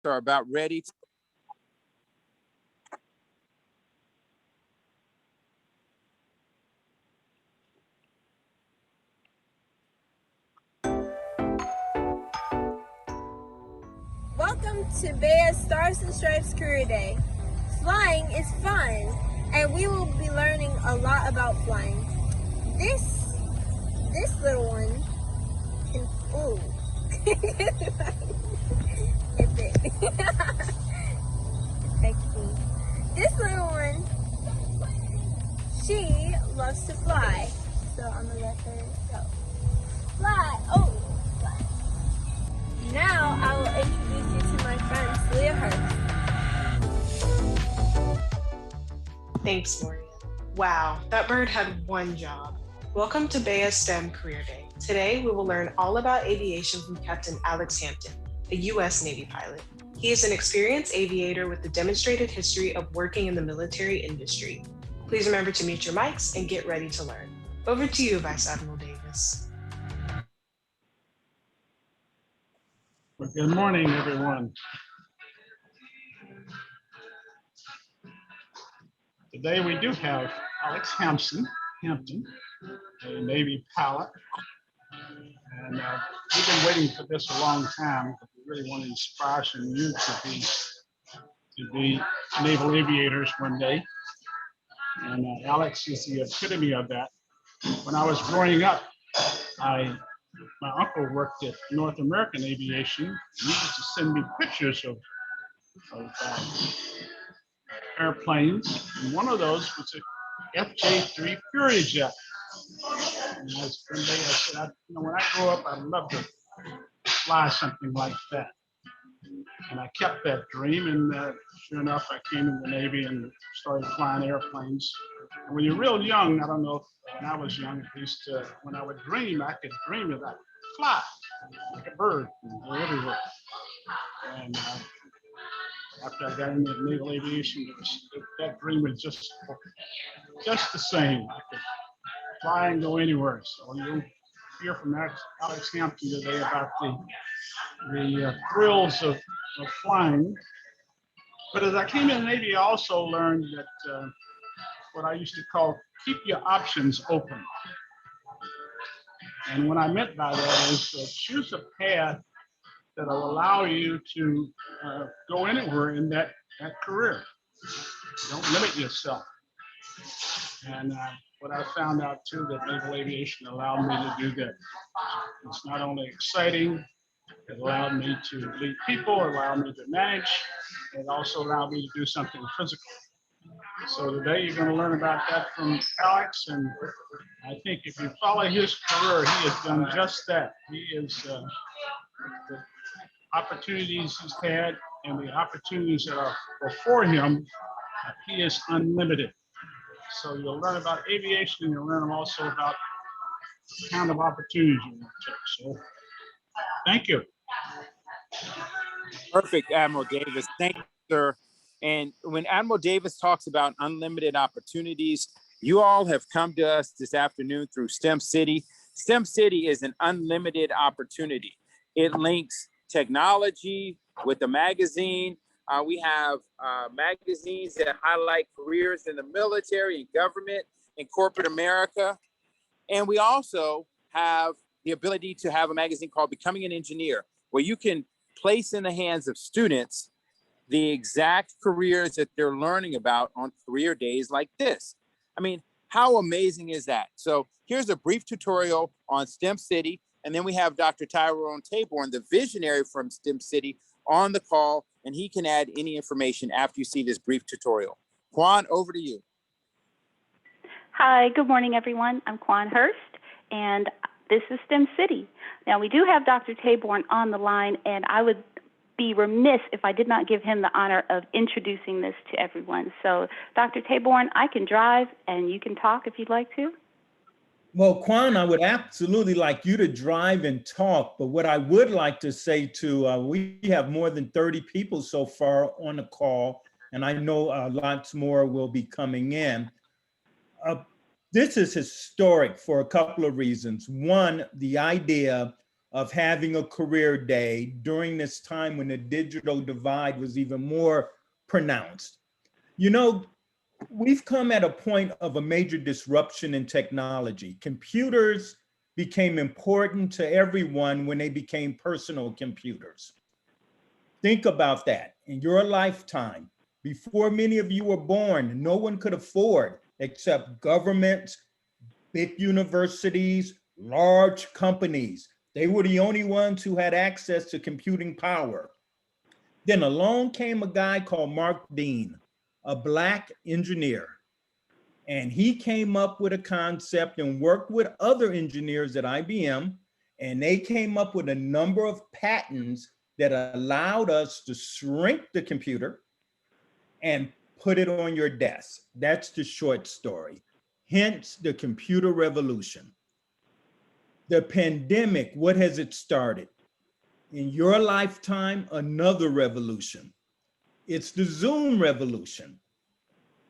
are about ready to Welcome to BEYA Stars and Stripes Career Day. Flying is fun, and we will be learning a lot about flying. This little one can, ooh. It bit. This little one, she loves to fly. So I'm gonna let her go. Fly, oh, fly. Now I will introduce you to my friend, Leah Hurst. Thanks, Maureen. Wow, that bird had one job. Welcome to BEYA STEM Career Day. Today, we will learn all about aviation from Captain Alex Hampton, a U.S. Navy pilot. He is an experienced aviator with a demonstrated history of working in the military industry. Please remember to mute your mics and get ready to learn. Over to you, Vice Admiral Davis. Well, good morning, everyone. Today we do have Alex Hampton, a Navy pilot. And we've been waiting for this a long time because we really want to inspire some youth to be naval aviators one day. And Alex is the epitome of that. When I was growing up, my uncle worked at North American Aviation. He used to send me pictures of airplanes, and one of those was a FJ3 Fury jet. And one day I said, when I grow up, I'd love to fly something like that. And I kept that dream, and sure enough, I came in the Navy and started flying airplanes. And when you're real young, I don't know if when I was young, at least when I would dream, I could dream that I could fly like a bird and go everywhere. And after I got into naval aviation, that dream was just the same. I could fly and go anywhere. So you'll hear from Alex Hampton today about the thrills of flying. But as I came in the Navy, I also learned that what I used to call keep your options open. And what I meant by that is choose a path that will allow you to go anywhere in that career. Don't limit yourself. And what I found out too, that naval aviation allowed me to do that. It's not only exciting, it allowed me to lead people, it allowed me to manage, it also allowed me to do something physical. So today you're going to learn about that from Alex, and I think if you follow his career, he has done just that. He is the opportunities he's had and the opportunities that are before him, he is unlimited. So you'll learn about aviation, and you'll learn also about the kind of opportunities you want to take. So thank you. Perfect, Admiral Davis. Thank you, sir. And when Admiral Davis talks about unlimited opportunities, you all have come to us this afternoon through STEM City. STEM City is an unlimited opportunity. It links technology with a magazine. We have magazines that highlight careers in the military and government and corporate America. And we also have the ability to have a magazine called Becoming an Engineer, where you can place in the hands of students the exact careers that they're learning about on career days like this. I mean, how amazing is that? So here's a brief tutorial on STEM City, and then we have Dr. Tyrone Taborn, the visionary from STEM City, on the call, and he can add any information after you see this brief tutorial. Quan, over to you. Hi, good morning, everyone. I'm Quan Hurst, and this is STEM City. Now, we do have Dr. Taborn on the line, and I would be remiss if I did not give him the honor of introducing this to everyone. So, Dr. Taborn, I can drive, and you can talk if you'd like to. Well, Quan, I would absolutely like you to drive and talk, but what I would like to say to, we have more than 30 people so far on the call, and I know lots more will be coming in. This is historic for a couple of reasons. One, the idea of having a career day during this time when the digital divide was even more pronounced. You know, we've come at a point of a major disruption in technology. Computers became important to everyone when they became personal computers. Think about that. In your lifetime, before many of you were born, no one could afford, except governments, big universities, large companies. They were the only ones who had access to computing power. Then along came a guy called Mark Dean, a Black engineer. And he came up with a concept and worked with other engineers at IBM. And they came up with a number of patents that allowed us to shrink the computer and put it on your desk. That's the short story. Hence the computer revolution. The pandemic, what has it started? In your lifetime, another revolution. It's the Zoom revolution.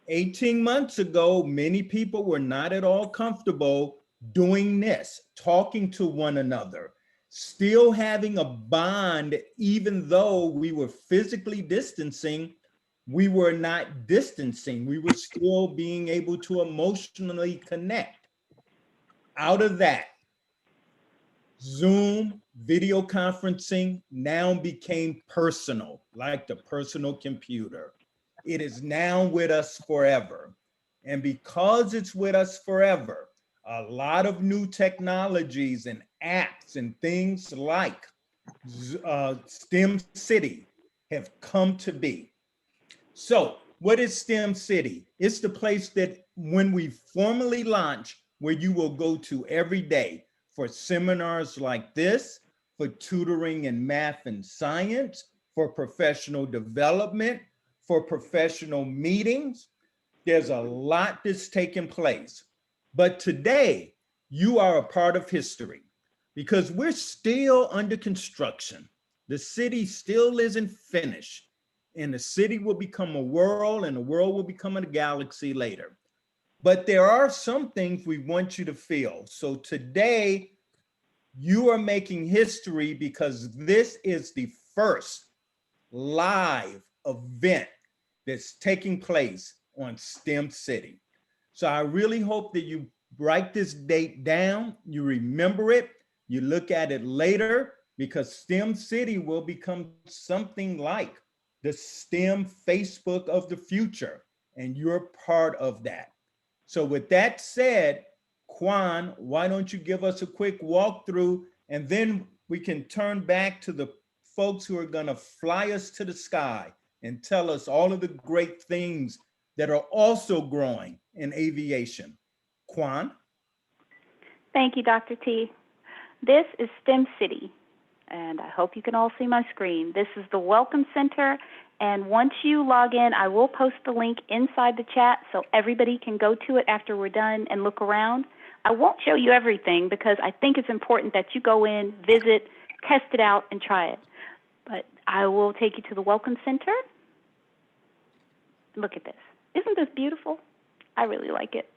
18 months ago, many people were not at all comfortable doing this, talking to one another, still having a bond, even though we were physically distancing, we were not distancing. We were still being able to emotionally connect. Out of that, Zoom video conferencing now became personal, like the personal computer. It is now with us forever. And because it's with us forever, a lot of new technologies and apps and things like STEM City have come to be. So what is STEM City? It's the place that when we formally launch, where you will go to every day for seminars like this, for tutoring in math and science, for professional development, for professional meetings. There's a lot that's taken place. But today, you are a part of history because we're still under construction. The city still isn't finished. And the city will become a world, and the world will become a galaxy later. But there are some things we want you to feel. So today, you are making history because this is the first live event that's taking place on STEM City. So I really hope that you write this date down, you remember it, you look at it later, because STEM City will become something like the STEM Facebook of the future, and you're part of that. So with that said, Quan, why don't you give us a quick walkthrough, and then we can turn back to the folks who are gonna fly us to the sky and tell us all of the great things that are also growing in aviation. Quan? Thank you, Dr. T. This is STEM City, and I hope you can all see my screen. This is the Welcome Center, and once you log in, I will post the link inside the chat so everybody can go to it after we're done and look around. I won't show you everything because I think it's important that you go in, visit, test it out, and try it. But I will take you to the Welcome Center. Look at this. Isn't this beautiful? I really like it.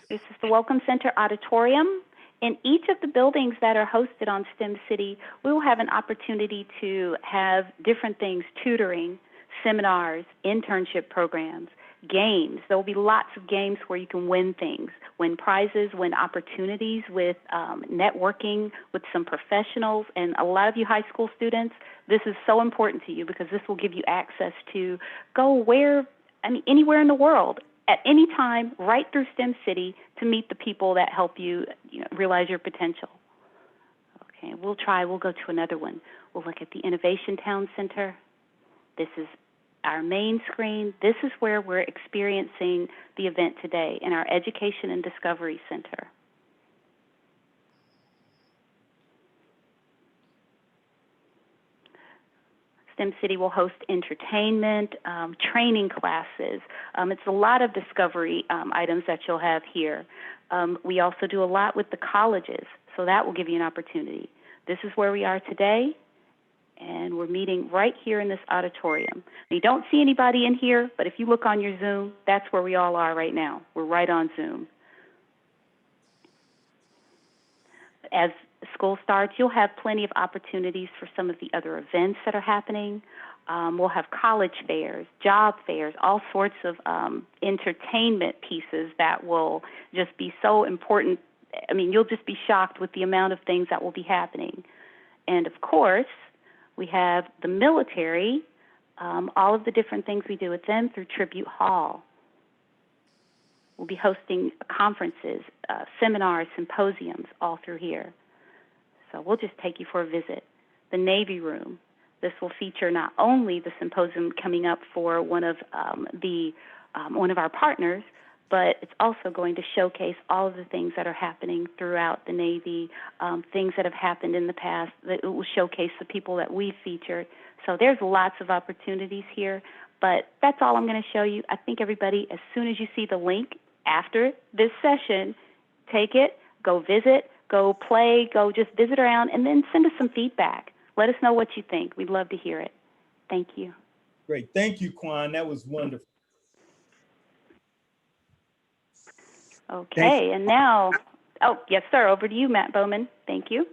This is the Welcome Center Auditorium. In each of the buildings that are hosted on STEM City, we will have an opportunity to have different things, tutoring, seminars, internship programs, games. There will be lots of games where you can win things, win prizes, win opportunities with networking with some professionals. And a lot of you high school students, this is so important to you because this will give you access to go anywhere in the world at any time, right through STEM City, to meet the people that help you, realize your potential. Okay, we'll go to another one. We'll look at the Innovation Town Center. This is our main screen. This is where we're experiencing the event today in our Education and Discovery Center. STEM City will host entertainment, training classes. It's a lot of discovery items that you'll have here. We also do a lot with the colleges, so that will give you an opportunity. This is where we are today, And we're meeting right here in this auditorium. You don't see anybody in here, but if you look on your Zoom, that's where we all are right now. We're right on Zoom. As school starts, you'll have plenty of opportunities for some of the other events that are happening. We'll have college fairs, job fairs, all sorts of entertainment pieces that will just be so important. I mean, you'll just be shocked with the amount of things that will be happening. And of course, we have the military, all of the different things we do with them through Tribute Hall. We'll be hosting conferences, seminars, symposiums, all through here. So we'll just take you for a visit. The Navy Room. This will feature not only the symposium coming up for one of our partners, but it's also going to showcase all of the things that are happening throughout the Navy, things that have happened in the past. That it will showcase the people that we've featured. So there's lots of opportunities here, but that's all I'm going to show you. I think everybody, as soon as you see the link after this session, take it, go visit, go play, go just visit around, and then send us some feedback. Let us know what you think. We'd love to hear it. Thank you. Great. Thank you, Quan. That was wonderful. Okay, and now, oh, yes, sir. Over to you, Matt Bowman. Thank you.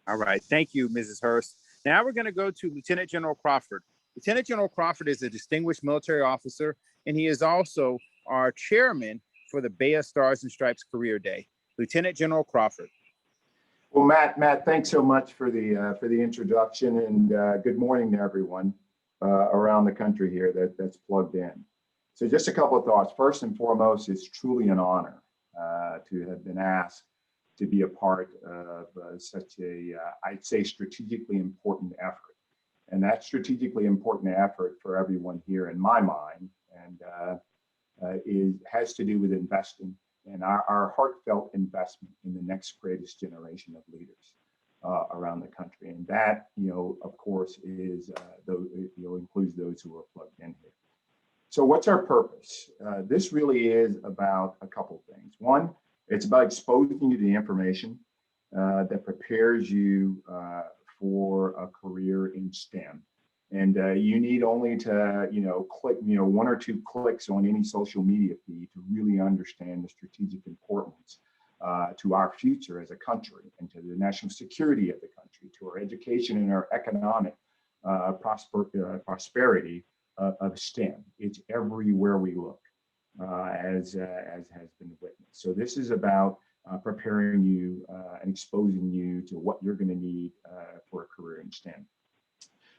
All right. Thank you, Mrs. Hurst. Now we're going to go to Lieutenant General Crawford. Lieutenant General Crawford is a distinguished military officer, and he is also our chairman for the BEYA Stars and Stripes Career Day. Lieutenant General Crawford. Well, Matt, thanks so much for the introduction, and good morning to everyone around the country here that's plugged in. So just a couple of thoughts. First and foremost, it's truly an honor to have been asked to be a part of such a, I'd say, strategically important effort. And that strategically important effort for everyone here, in my mind, and has to do with investing and our heartfelt investment in the next greatest generation of leaders around the country. And that, of course, is includes those who are plugged in here. So what's our purpose? This really is about a couple things. One, it's about exposing you to the information that prepares you for a career in STEM. And you need only to, click, one or two clicks on any social media feed to really understand the strategic importance to our future as a country and to the national security of the country, to our education and our economic prosperity of STEM. It's everywhere we look, as has been witnessed. So this is about preparing you and exposing you to what you're going to need for a career in STEM.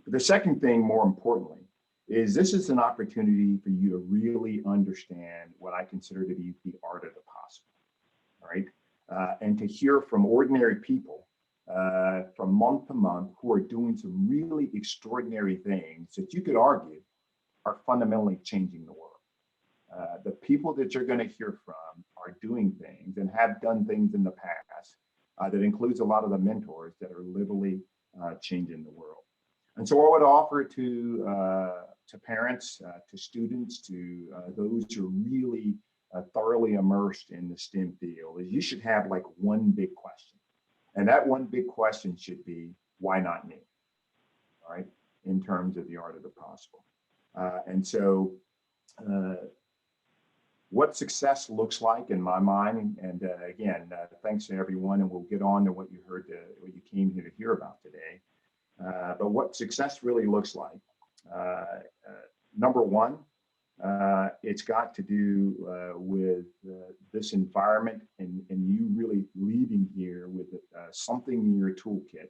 But the second thing, more importantly, is this is an opportunity for you to really understand what I consider to be the art of the possible, all right? And to hear from ordinary people from month to month who are doing some really extraordinary things that you could argue are fundamentally changing the world. The people that you're going to hear from are doing things and have done things in the past that includes a lot of the mentors that are literally changing the world. And so I would offer to parents, to students, to those who are really thoroughly immersed in the STEM field is you should have like one big question. And that one big question should be, why not me? All right, in terms of the art of the possible. And so what success looks like in my mind, and again, thanks to everyone, and we'll get on to what you heard, what you came here to hear about today. But what success really looks like, number one, it's got to do with this environment and you really leaving here with something in your toolkit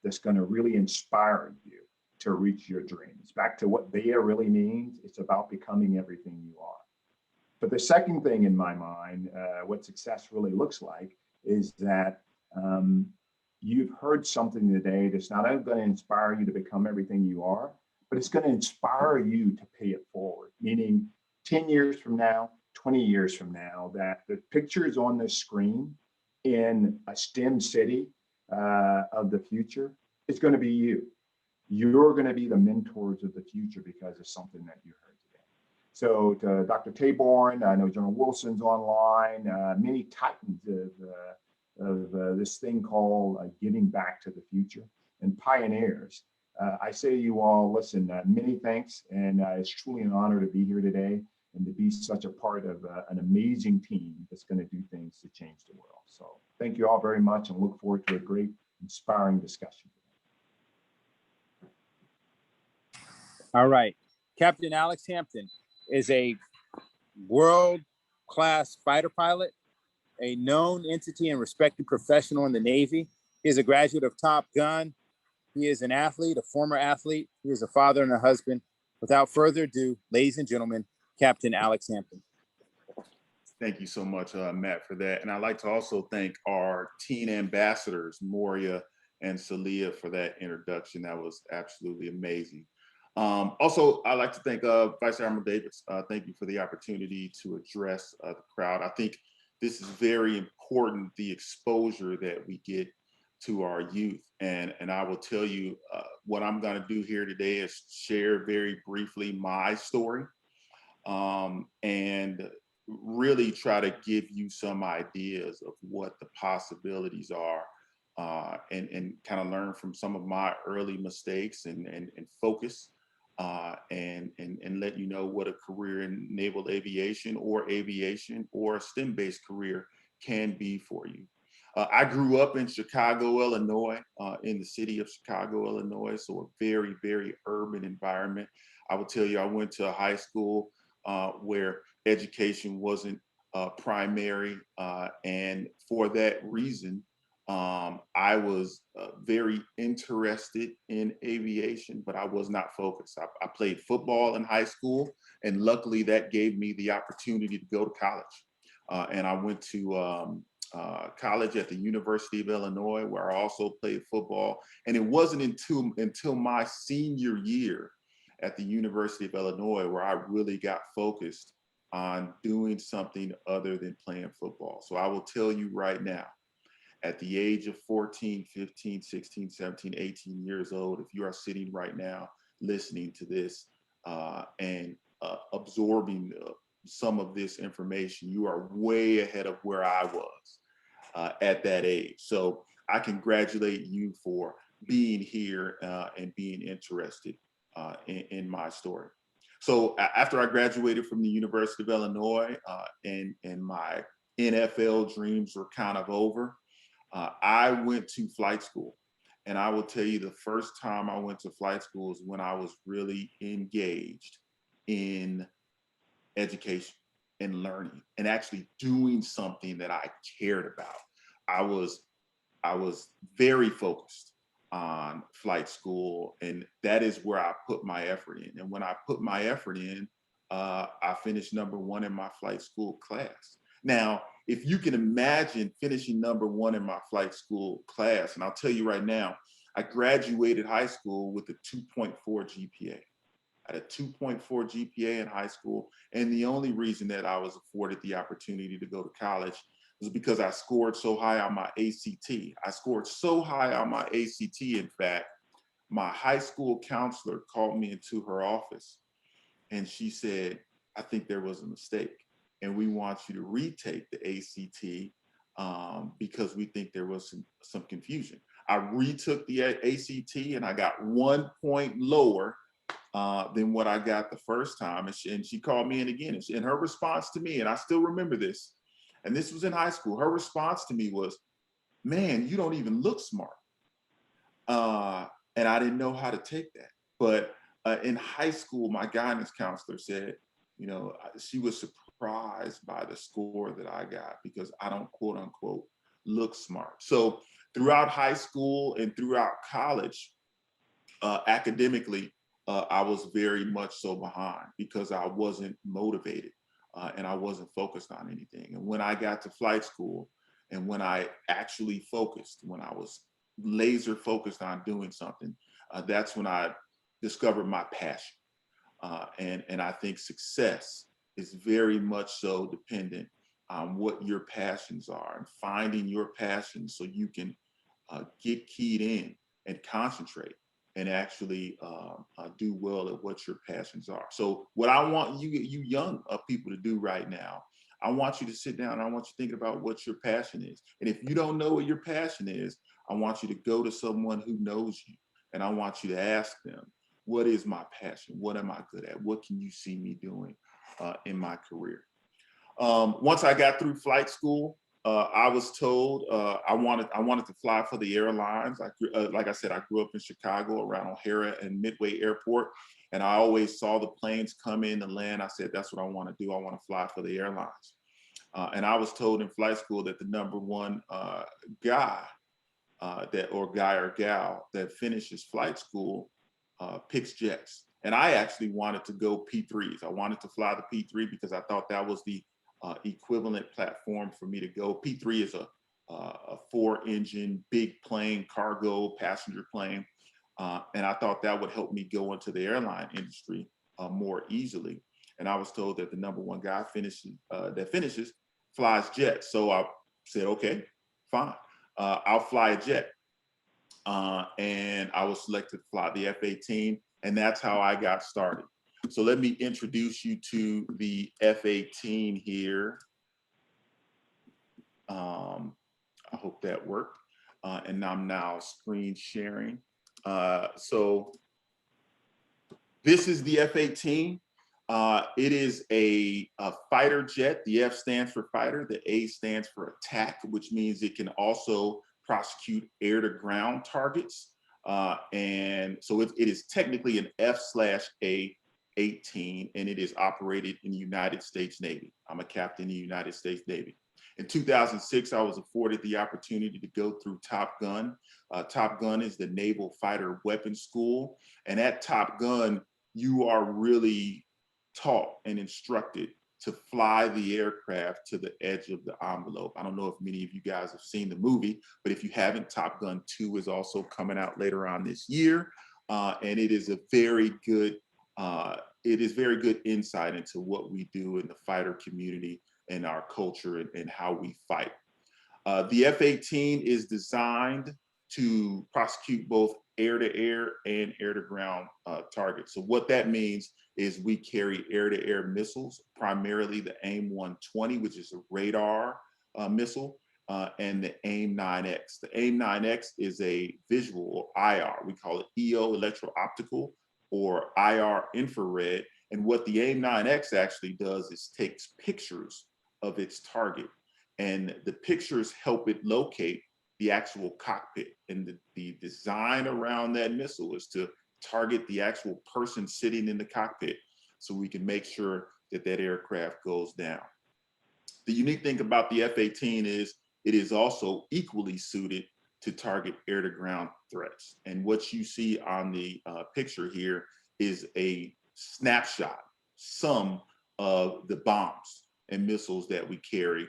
that's going to really inspire you to reach your dreams. Back to what BEYA really means, it's about becoming everything you are. But the second thing in my mind, what success really looks like is that you've heard something today that's not only going to inspire you to become everything you are, but it's going to inspire you to pay it forward. Meaning 10 years from now, 20 years from now, that the pictures on the screen in a STEM city of the future is going to be you. You're going to be the mentors of the future because of something that you heard today. So to Dr. Taborn, I know General Wilson's online, many titans of this thing called giving back to the future and pioneers. I say to you all, listen, many thanks, and it's truly an honor to be here today and to be such a part of an amazing team that's going to do things to change the world. So thank you all very much, and look forward to a great, inspiring discussion. All right. Captain Alex Hampton is a world-class fighter pilot, a known entity and respected professional in the Navy. He is a graduate of Top Gun. He is an athlete, a former athlete. He is a father and a husband. Without further ado, ladies and gentlemen, Captain Alex Hampton. Thank you so much, Matt, for that. And I'd like to also thank our teen ambassadors, Moria and Celia, for that introduction. That was absolutely amazing. Also, I'd like to thank Vice Admiral Davis. Thank you for the opportunity to address the crowd. I think this is very important, the exposure that we get to our youth. And I will tell you what I'm going to do here today is share very briefly my story and really try to give you some ideas of what the possibilities are and kind of learn from some of my early mistakes and focus and let you know what a career in naval aviation or a STEM-based career can be for you. I grew up in Chicago, Illinois, in the city of Chicago, Illinois, so a very, very urban environment. I will tell you, I went to a high school where education wasn't primary, and for that reason, I was very interested in aviation, but I was not focused. I played football in high school, and luckily that gave me the opportunity to go to college. And I went to college at the University of Illinois, where I also played football. And it wasn't until my senior year at the University of Illinois where I really got focused on doing something other than playing football. So I will tell you right now, at the age of 14, 15, 16, 17, 18 years old, if you are sitting right now listening to this and absorbing some of this information, you are way ahead of where I was at that age. So I congratulate you for being here and being interested in my story. So after I graduated from the University of Illinois and my NFL dreams were kind of over, I went to flight school. And I will tell you, the first time I went to flight school is when I was really engaged in education and learning and actually doing something that I cared about. I was very focused on flight school, and that is where I put my effort in. And when I put my effort in, I finished #1 in my flight school class. Now, if you can imagine finishing #1 in my flight school class, and I'll tell you right now, I graduated high school with a 2.4 GPA. I had a 2.4 GPA in high school, and the only reason that I was afforded the opportunity to go to college was because I scored so high on my ACT. I scored so high on my ACT, in fact, my high school counselor called me into her office, and she said, I think there was a mistake, and we want you to retake the ACT because we think there was some confusion. I retook the ACT, and I got 1 point lower than what I got the first time. And she called me in again. And her response to me, and I still remember this, and this was in high school, her response to me was, man, you don't even look smart. And I didn't know how to take that. But in high school, my guidance counselor said, you know, she was surprised by the score that I got because I don't, quote unquote, look smart. So throughout high school and throughout college, academically, I was very much so behind because I wasn't motivated and I wasn't focused on anything. And when I got to flight school and when I actually focused, when I was laser focused on doing something, that's when I discovered my passion. And I think success is very much so dependent on what your passions are and finding your passions so you can get keyed in and concentrate and actually do well at what your passions are. So what I want you young people to do right now, I want you to sit down and I want you thinking about what your passion is. And if you don't know what your passion is, I want you to go to someone who knows you. And I want you to ask them, what is my passion? What am I good at? What can you see me doing in my career? Once I got through flight school, I was told I wanted to fly for the airlines. Like I said, I grew up in Chicago around O'Hara and Midway Airport, and I always saw the planes come in and land. I said, that's what I want to do. I want to fly for the airlines. And I was told in flight school that the number one guy or gal that finishes flight school picks jets. And I actually wanted to go P3s. I wanted to fly the P3 because I thought that was the equivalent platform for me to go. P3 is a 4-engine, big plane, cargo, passenger plane. And I thought that would help me go into the airline industry more easily. And I was told that the number one guy that finishes flies jets. So I said, okay, fine. I'll fly a jet. And I was selected to fly the F-18, and that's how I got started. So let me introduce you to the F-18 here. I hope that worked. And I'm now screen sharing. So this is the F-18. It is a fighter jet. The F stands for fighter. The A stands for attack, which means it can also prosecute air-to-ground targets. And so it is technically an F/A-18, and it is operated in the United States Navy. I'm a captain in the United States Navy. In 2006, I was afforded the opportunity to go through Top Gun. Top Gun is the Naval Fighter Weapons School. And at Top Gun, you are really taught and instructed to fly the aircraft to the edge of the envelope. I don't know if many of you guys have seen the movie, but if you haven't, Top Gun 2 is also coming out later on this year. And it is a very good, very good insight into what we do in the fighter community and our culture and how we fight. The F-18 is designed to prosecute both air-to-air and air-to-ground targets. So what that means is we carry air-to-air missiles, primarily the AIM-120, which is a radar missile, and the AIM-9X. The AIM-9X is a visual, or IR. We call it EO, electro-optical, or IR infrared. And what the AIM-9X actually does is takes pictures of its target, and the pictures help it locate the actual cockpit. And the design around that missile is to target the actual person sitting in the cockpit so we can make sure that that aircraft goes down. The unique thing about the F-18 is it is also equally suited to target air-to-ground threats. And what you see on the picture here is a snapshot, some of the bombs and missiles that we carry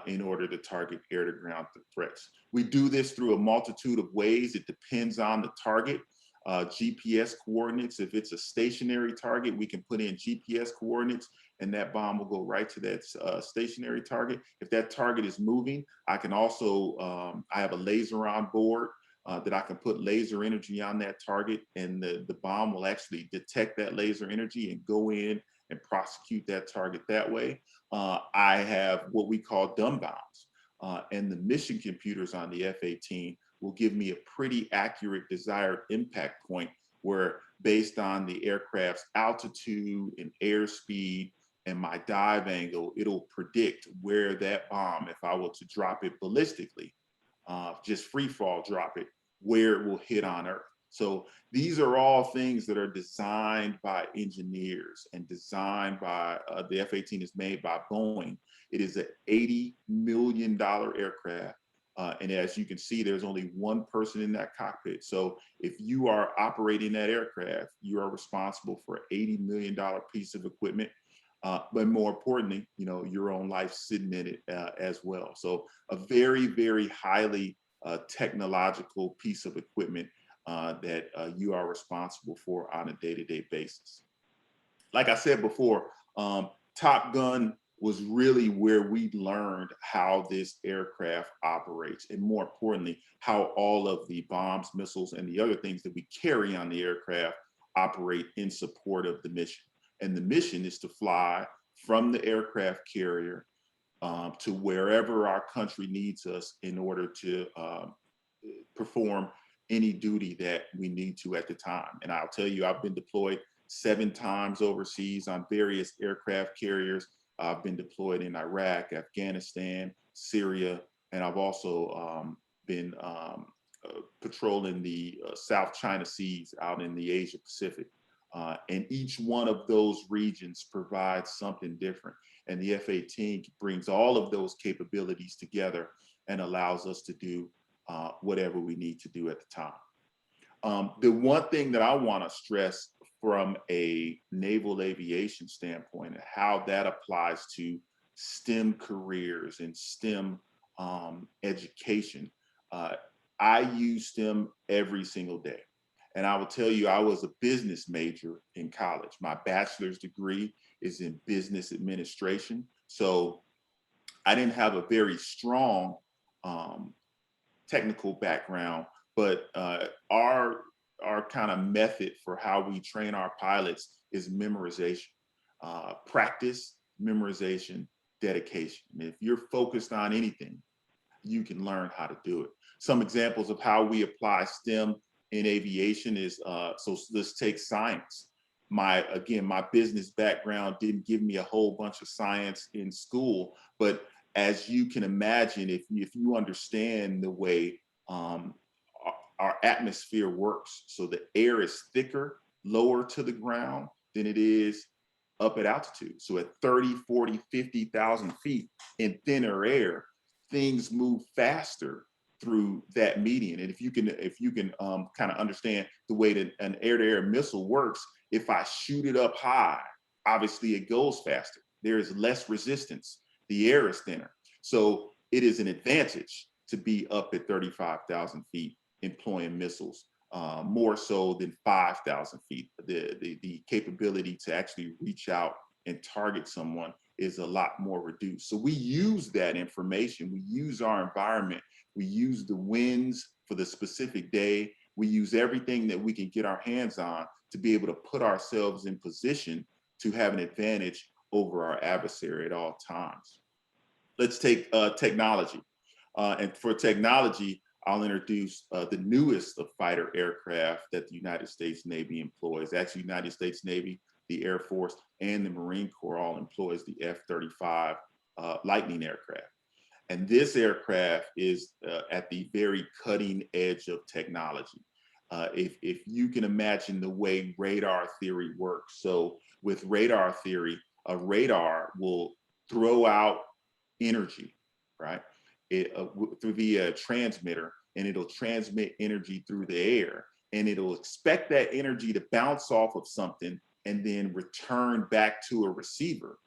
in order to target air-to-ground threats. We do this through a multitude of ways. It depends on the target. GPS coordinates, if it's a stationary target, we can put in GPS coordinates and that bomb will go right to that stationary target. If that target is moving, I can also, I have a laser on board that I can put laser energy on that target, and the bomb will actually detect that laser energy and go in and prosecute that target that way. I have what we call dumb bombs, and the mission computers on the F-18 will give me a pretty accurate desired impact point where, based on the aircraft's altitude and airspeed and my dive angle, it'll predict where that bomb, if I were to drop it ballistically, just free fall drop it, where it will hit on Earth. So these are all things that are designed by engineers and designed by, the F-18 is made by Boeing. It is an $80 million aircraft. And as you can see, there's only one person in that cockpit. So if you are operating that aircraft, you are responsible for an $80 million piece of equipment. But more importantly, you know, your own life sitting in it as well. So a very, very highly technological piece of equipment that you are responsible for on a day-to-day basis. Like I said before, Top Gun was really where we learned how this aircraft operates, and more importantly, how all of the bombs, missiles, and the other things that we carry on the aircraft operate in support of the mission. And the mission is to fly from the aircraft carrier to wherever our country needs us in order to perform any duty that we need to at the time. And I'll tell you, I've been deployed 7 times overseas on various aircraft carriers. I've been deployed in Iraq, Afghanistan, Syria, and I've also been patrolling the South China Seas out in the Asia Pacific. And each one of those regions provides something different. And the F-18 brings all of those capabilities together and allows us to do whatever we need to do at the time. The one thing that I want to stress from a naval aviation standpoint and how that applies to STEM careers and STEM education, I use STEM every single day. And I will tell you, I was a business major in college. My bachelor's degree is in business administration. So I didn't have a very strong technical background, but our kind of method for how we train our pilots is memorization, practice, memorization, dedication. And if you're focused on anything, you can learn how to do it. Some examples of how we apply STEM in aviation is, so let's take science. My business background didn't give me a whole bunch of science in school, but as you can imagine, if you understand the way our atmosphere works, so the air is thicker, lower to the ground than it is up at altitude. So at 30, 40, 50,000 feet in thinner air, things move faster through that median. And if you can kind of understand the way that an air-to-air missile works, if I shoot it up high, obviously it goes faster. There is less resistance. The air is thinner. So it is an advantage to be up at 35,000 feet employing missiles, more so than 5,000 feet. The capability to actually reach out and target someone is a lot more reduced. So we use that information. We use our environment. We use the winds for the specific day. We use everything that we can get our hands on to be able to put ourselves in position to have an advantage over our adversary at all times. Let's take technology. And for technology, I'll introduce the newest of fighter aircraft that the United States Navy employs. Actually, United States Navy, the Air Force, and the Marine Corps all employs the F-35 Lightning aircraft. And this aircraft is at the very cutting edge of technology. If you can imagine the way radar theory works. So with radar theory, a radar will throw out energy, right? Through the transmitter, and it'll transmit energy through the air, and it'll expect that energy to bounce off of something and then return back to a receiver.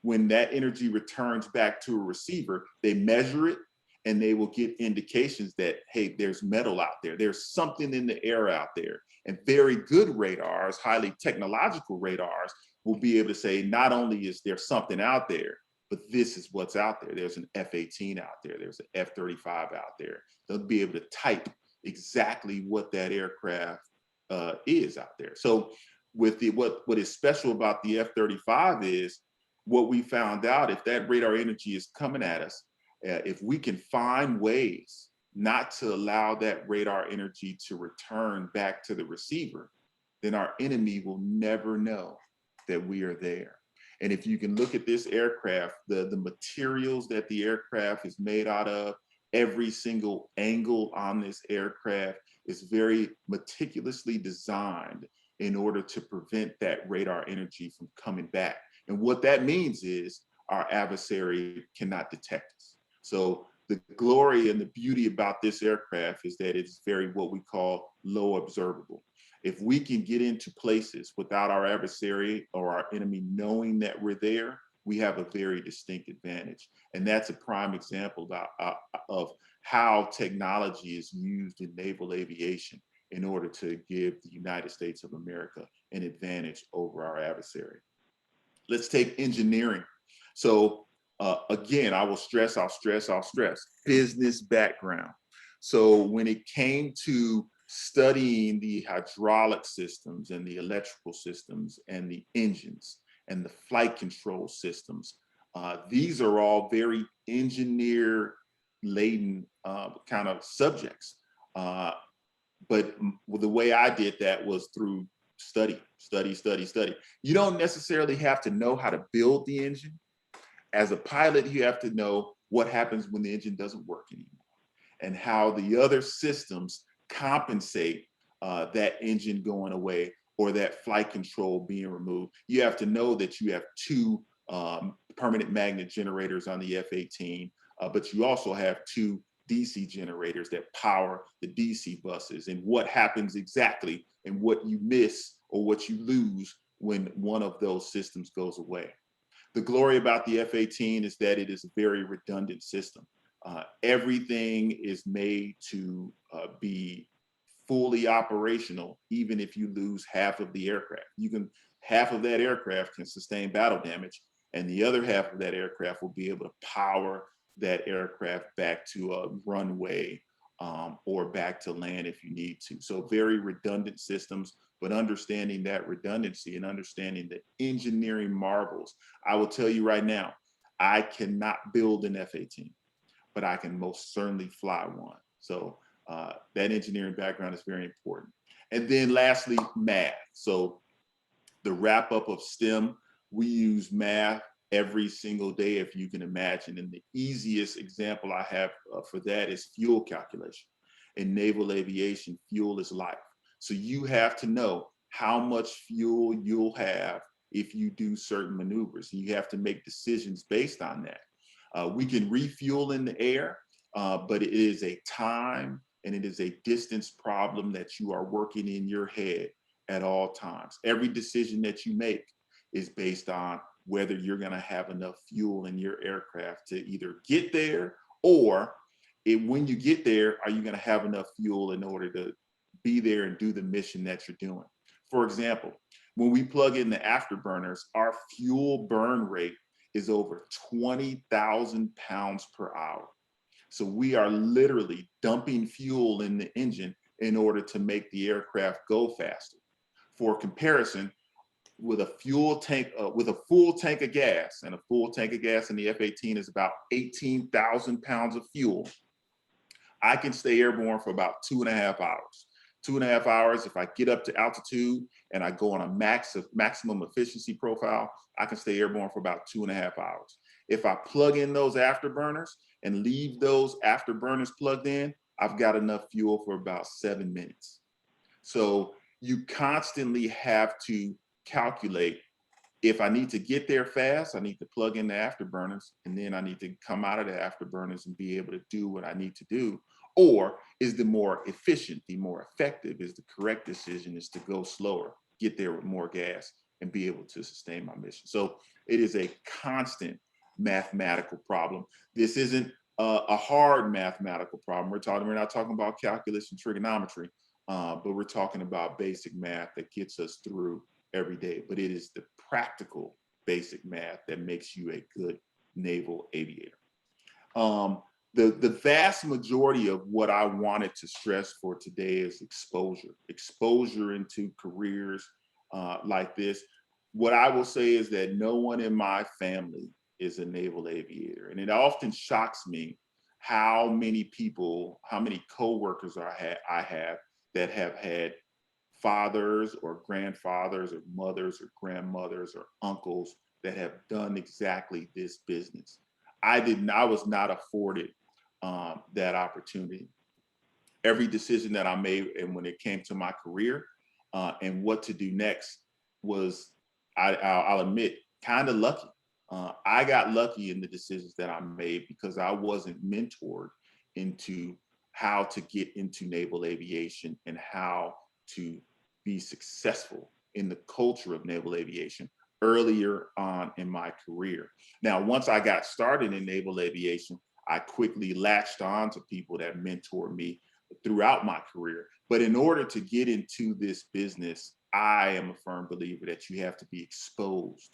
When that energy returns back to a receiver, they measure it and they will get indications that, hey, there's metal out there. There's something in the air out there. And very good radars, highly technological radars, will be able to say, not only is there something out there, but this is what's out there. There's an F-18 out there. There's an F-35 out there. They'll be able to type exactly what that aircraft is out there. So with what is special about the F-35 is what we found out, if that radar energy is coming at us, if we can find ways not to allow that radar energy to return back to the receiver, then our enemy will never know that we are there. And if you can look at this aircraft, the materials that the aircraft is made out of, every single angle on this aircraft is very meticulously designed in order to prevent that radar energy from coming back. And what that means is our adversary cannot detect us. So the glory and the beauty about this aircraft is that it's very what we call low observable. If we can get into places without our adversary or our enemy knowing that we're there, we have a very distinct advantage. And that's a prime example of how technology is used in naval aviation in order to give the United States of America an advantage over our adversary. Let's take engineering. So again, I'll stress, business background. So when it came to studying the hydraulic systems and the electrical systems and the engines and the flight control systems, these are all very engineer-laden kind of subjects. But the way I did that was through study. You don't necessarily have to know how to build the engine. As a pilot, you have to know what happens when the engine doesn't work anymore and how the other systems compensate that engine going away or that flight control being removed. You have to know that you have two permanent magnet generators on the F-18, but you also have two DC generators that power the DC buses, and what happens exactly and what you miss or what you lose when one of those systems goes away. The glory about the F-18 is that it is a very redundant system. Everything is made to be fully operational, even if you lose half of the aircraft. Half of that aircraft can sustain battle damage, and the other half of that aircraft will be able to power that aircraft back to a runway or back to land if you need to. So very redundant systems, but understanding that redundancy and understanding the engineering marvels. I will tell you right now, I cannot build an F-18, but I can most certainly fly one. So that engineering background is very important. And then lastly, math. So the wrap up of STEM, we use math every single day, if you can imagine. And the easiest example I have for that is fuel calculation. In naval aviation, fuel is life. So you have to know how much fuel you'll have if you do certain maneuvers. And you have to make decisions based on that. We can refuel in the air, but it is a time and it is a distance problem that you are working in your head at all times. Every decision that you make is based on whether you're going to have enough fuel in your aircraft to either get there, or when you get there, are you going to have enough fuel in order to be there and do the mission that you're doing? For example, when we plug in the afterburners, our fuel burn rate is over 20,000 pounds per hour. So we are literally dumping fuel in the engine in order to make the aircraft go faster. For comparison, with a fuel tank, with a full tank of gas, and a full tank of gas in the F-18 is about 18,000 pounds of fuel, I can stay airborne for about 2.5 hours. 2.5 hours, if I get up to altitude and I go on a maximum efficiency profile, I can stay airborne for about 2.5 hours. If I plug in those afterburners and leave those afterburners plugged in, I've got enough fuel for about 7 minutes. So you constantly have to calculate, if I need to get there fast, I need to plug in the afterburners, and then I need to come out of the afterburners and be able to do what I need to do. Or is the more efficient, the more effective, is the correct decision is to go slower, get there with more gas, and be able to sustain my mission. So it is a constant mathematical problem. This isn't a hard mathematical problem. We're not talking about calculus and trigonometry, but we're talking about basic math that gets us through every day. But it is the practical basic math that makes you a good naval aviator. The vast majority of what I wanted to stress for today is exposure into careers like this. What I will say is that no one in my family is a naval aviator. And it often shocks me how many people, how many coworkers I have that have had fathers or grandfathers or mothers or grandmothers or uncles that have done exactly this business. I was not afforded that opportunity. Every decision that I made, and when it came to my career and what to do next, was, I'll admit, kind of lucky. I got lucky in the decisions that I made because I wasn't mentored into how to get into naval aviation and how to be successful in the culture of naval aviation earlier on in my career. Now, once I got started in naval aviation, I quickly latched on to people that mentored me throughout my career. But in order to get into this business, I am a firm believer that you have to be exposed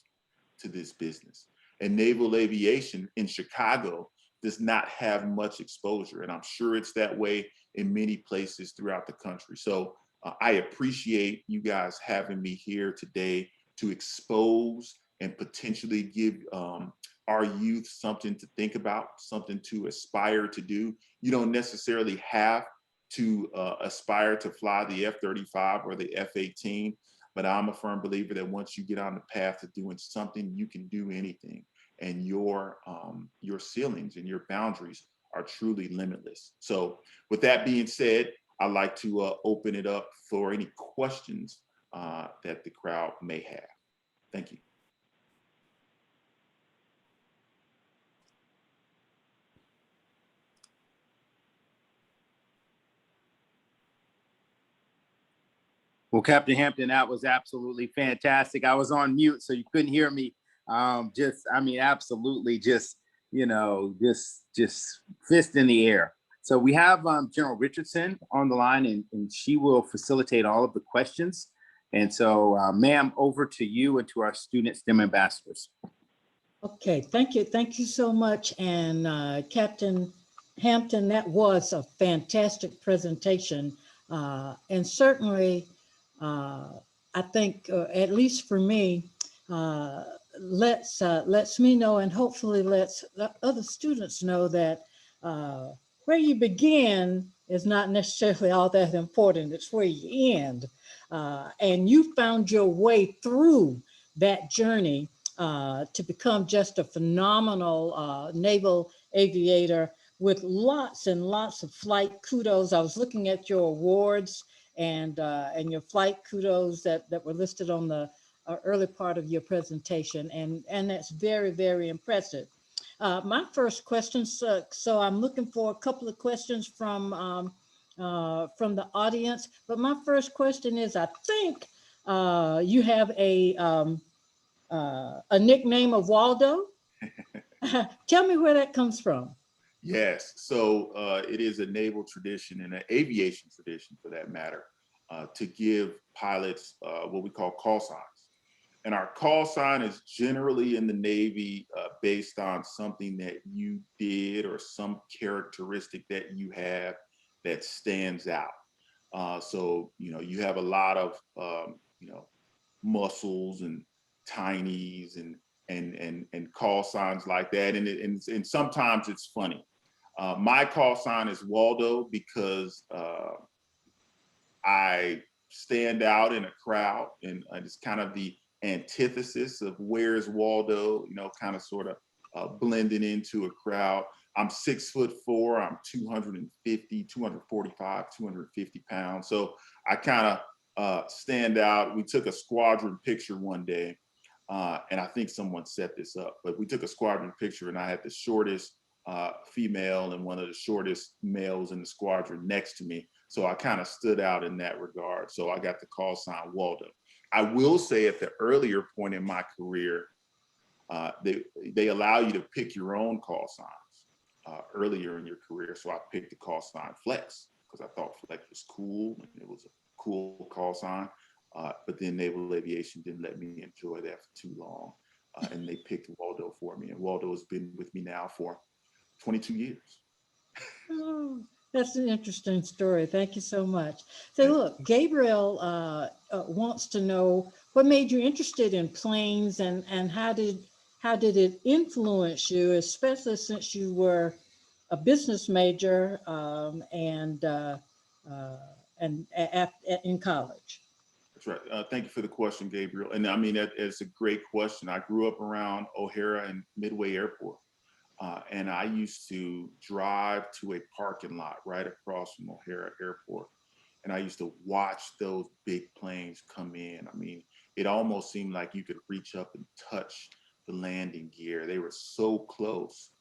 to this business. And naval aviation in Chicago does not have much exposure. And I'm sure it's that way in many places throughout the country. So I appreciate you guys having me here today to expose and potentially give our youth something to think about, something to aspire to do. You don't necessarily have to aspire to fly the F-35 or the F-18, but I'm a firm believer that once you get on the path to doing something, you can do anything, and your ceilings and your boundaries are truly limitless. So with that being said, I'd like to open it up for any questions that the crowd may have. Thank you. Well, Captain Hampton, that was absolutely fantastic. I was on mute, so you couldn't hear me. Absolutely, just fist in the air. So we have General Richardson on the line, and she will facilitate all of the questions. And so, ma'am, over to you and to our student STEM ambassadors. Okay, thank you so much. And Captain Hampton, that was a fantastic presentation. And certainly, I think, at least for me, lets me know, and hopefully lets other students know that where you begin is not necessarily all that important. It's where you end. And you found your way through that journey to become just a phenomenal naval aviator with lots and lots of flight kudos. I was looking at your awards and your flight kudos that were listed on the early part of your presentation, and that's very, very impressive. My first question, so I'm looking for a couple of questions from the audience, but my first question is, I think you have a nickname of Waldo. Tell me where that comes from. Yes, so it is a naval tradition and an aviation tradition for that matter, to give pilots what we call call signs. And our call sign is generally in the Navy based on something that you did or some characteristic that you have that stands out. So, you have a lot of, muscles and tinies and call signs like that. And sometimes it's funny. My call sign is Waldo because I stand out in a crowd, and it's kind of the antithesis of where's Waldo, kind of sort of blending into a crowd. I'm 6'4", I'm 245, 250 pounds. So I kind of stand out. We took a squadron picture one day, and I think someone set this up, but we took a squadron picture and I had the shortest female and one of the shortest males in the squadron next to me. So I kind of stood out in that regard. So I got the call sign Waldo. I will say at the earlier point in my career, they allow you to pick your own call signs earlier in your career. So I picked the call sign Flex because I thought Flex was cool and it was a cool call sign. But then Naval Aviation didn't let me enjoy that for too long. And they picked Waldo for me. And Waldo has been with me now for 22 years. Oh, that's an interesting story. Thank you so much. So look, Gabriel wants to know what made you interested in planes, and how did it influence you, especially since you were a business major in college. That's right. Thank you for the question, Gabriel. And I mean, it's a great question. I grew up around O'Hara and Midway Airport. And I used to drive to a parking lot right across from O'Hara Airport. And I used to watch those big planes come in. I mean, it almost seemed like you could reach up and touch the landing gear. They were so close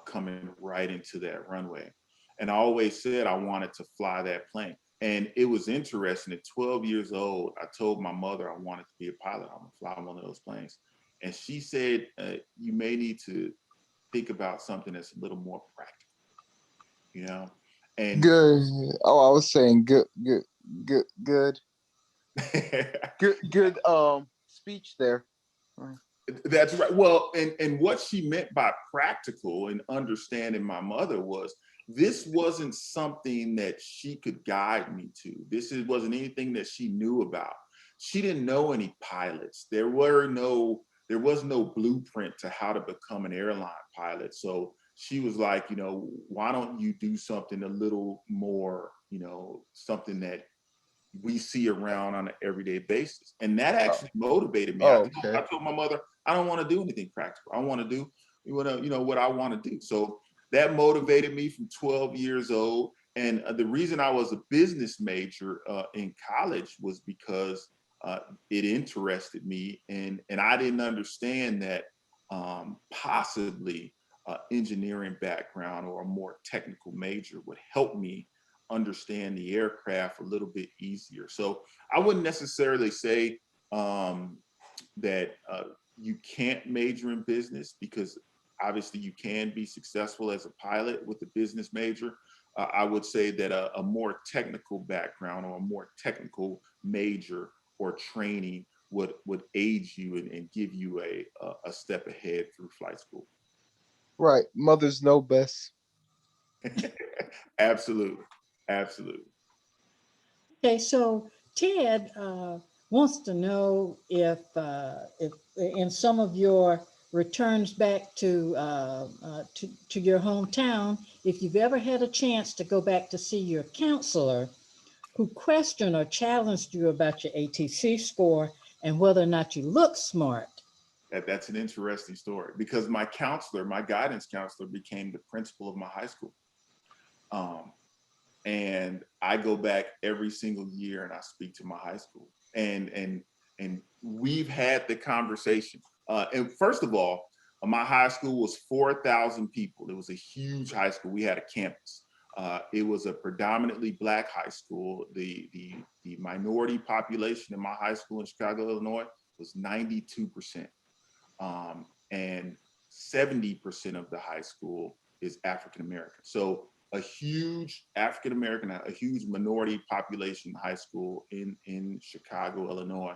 coming right into that runway. And I always said I wanted to fly that plane. And it was interesting. At 12 years old, I told my mother I wanted to be a pilot. I'm gonna fly one of those planes. And she said, you may need to think about something that's a little more practical, and good. Oh, I was saying good speech there. That's right. Well, and what she meant by practical and understanding my mother was this wasn't something that she could guide me to. Wasn't anything that she knew about. She didn't know any pilots. There was no blueprint to how to become an airline pilot. So she was like, why don't you do something a little more, something that we see around on an everyday basis. And that actually motivated me. Oh, okay. I told my mother, I don't want to do anything practical. I want to do what I want to do. So that motivated me from 12 years old. And the reason I was a business major in college was because it interested me, and I didn't understand that possibly engineering background or a more technical major would help me understand the aircraft a little bit easier. So I wouldn't necessarily say that you can't major in business, because obviously you can be successful as a pilot with a business major. I would say that a more technical background or a more technical major or training would aid you and give you a step ahead through flight school. Right. Mothers know best. Absolutely. Absolutely. Okay, so Ted wants to know if in some of your returns back to your hometown, if you've ever had a chance to go back to see your counselor who questioned or challenged you about your ATC score and whether or not you look smart. That's an interesting story, because my guidance counselor, became the principal of my high school. And I go back every single year and I speak to my high school, and we've had the conversation. And first of all, my high school was 4,000 people. It was a huge high school. We had a campus. It was a predominantly Black high school. The minority population in my high school in Chicago, Illinois, was 92%, and 70% of the high school is African American. So a huge African American, a huge minority population high school in Chicago, Illinois.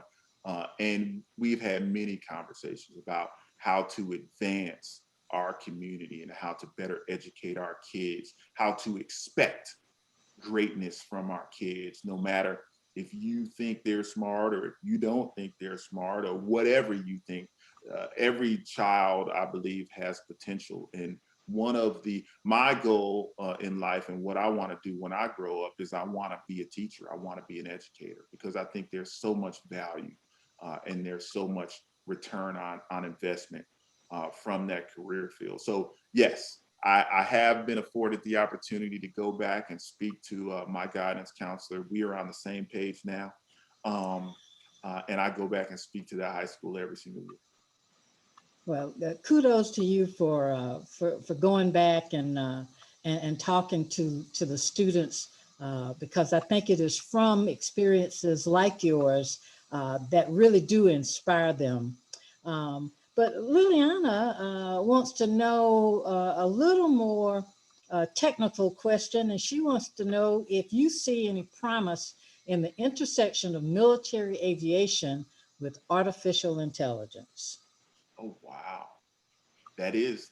And we've had many conversations about how to advance our community and how to better educate our kids, how to expect greatness from our kids, no matter if you think they're smart or if you don't think they're smart or whatever you think. Every child, I believe, has potential. And one of my goal in life and what I want to do when I grow up is I want to be a teacher. I want to be an educator, because I think there's so much value and there's so much return on investment from that career field. So yes, I have been afforded the opportunity to go back and speak to my guidance counselor. We are on the same page now. And I go back and speak to that high school every single year. Well, kudos to you for going back and talking to the students, because I think it is from experiences like yours that really do inspire them. But Liliana wants to know a little more technical question, and she wants to know if you see any promise in the intersection of military aviation with artificial intelligence. Oh, wow. That is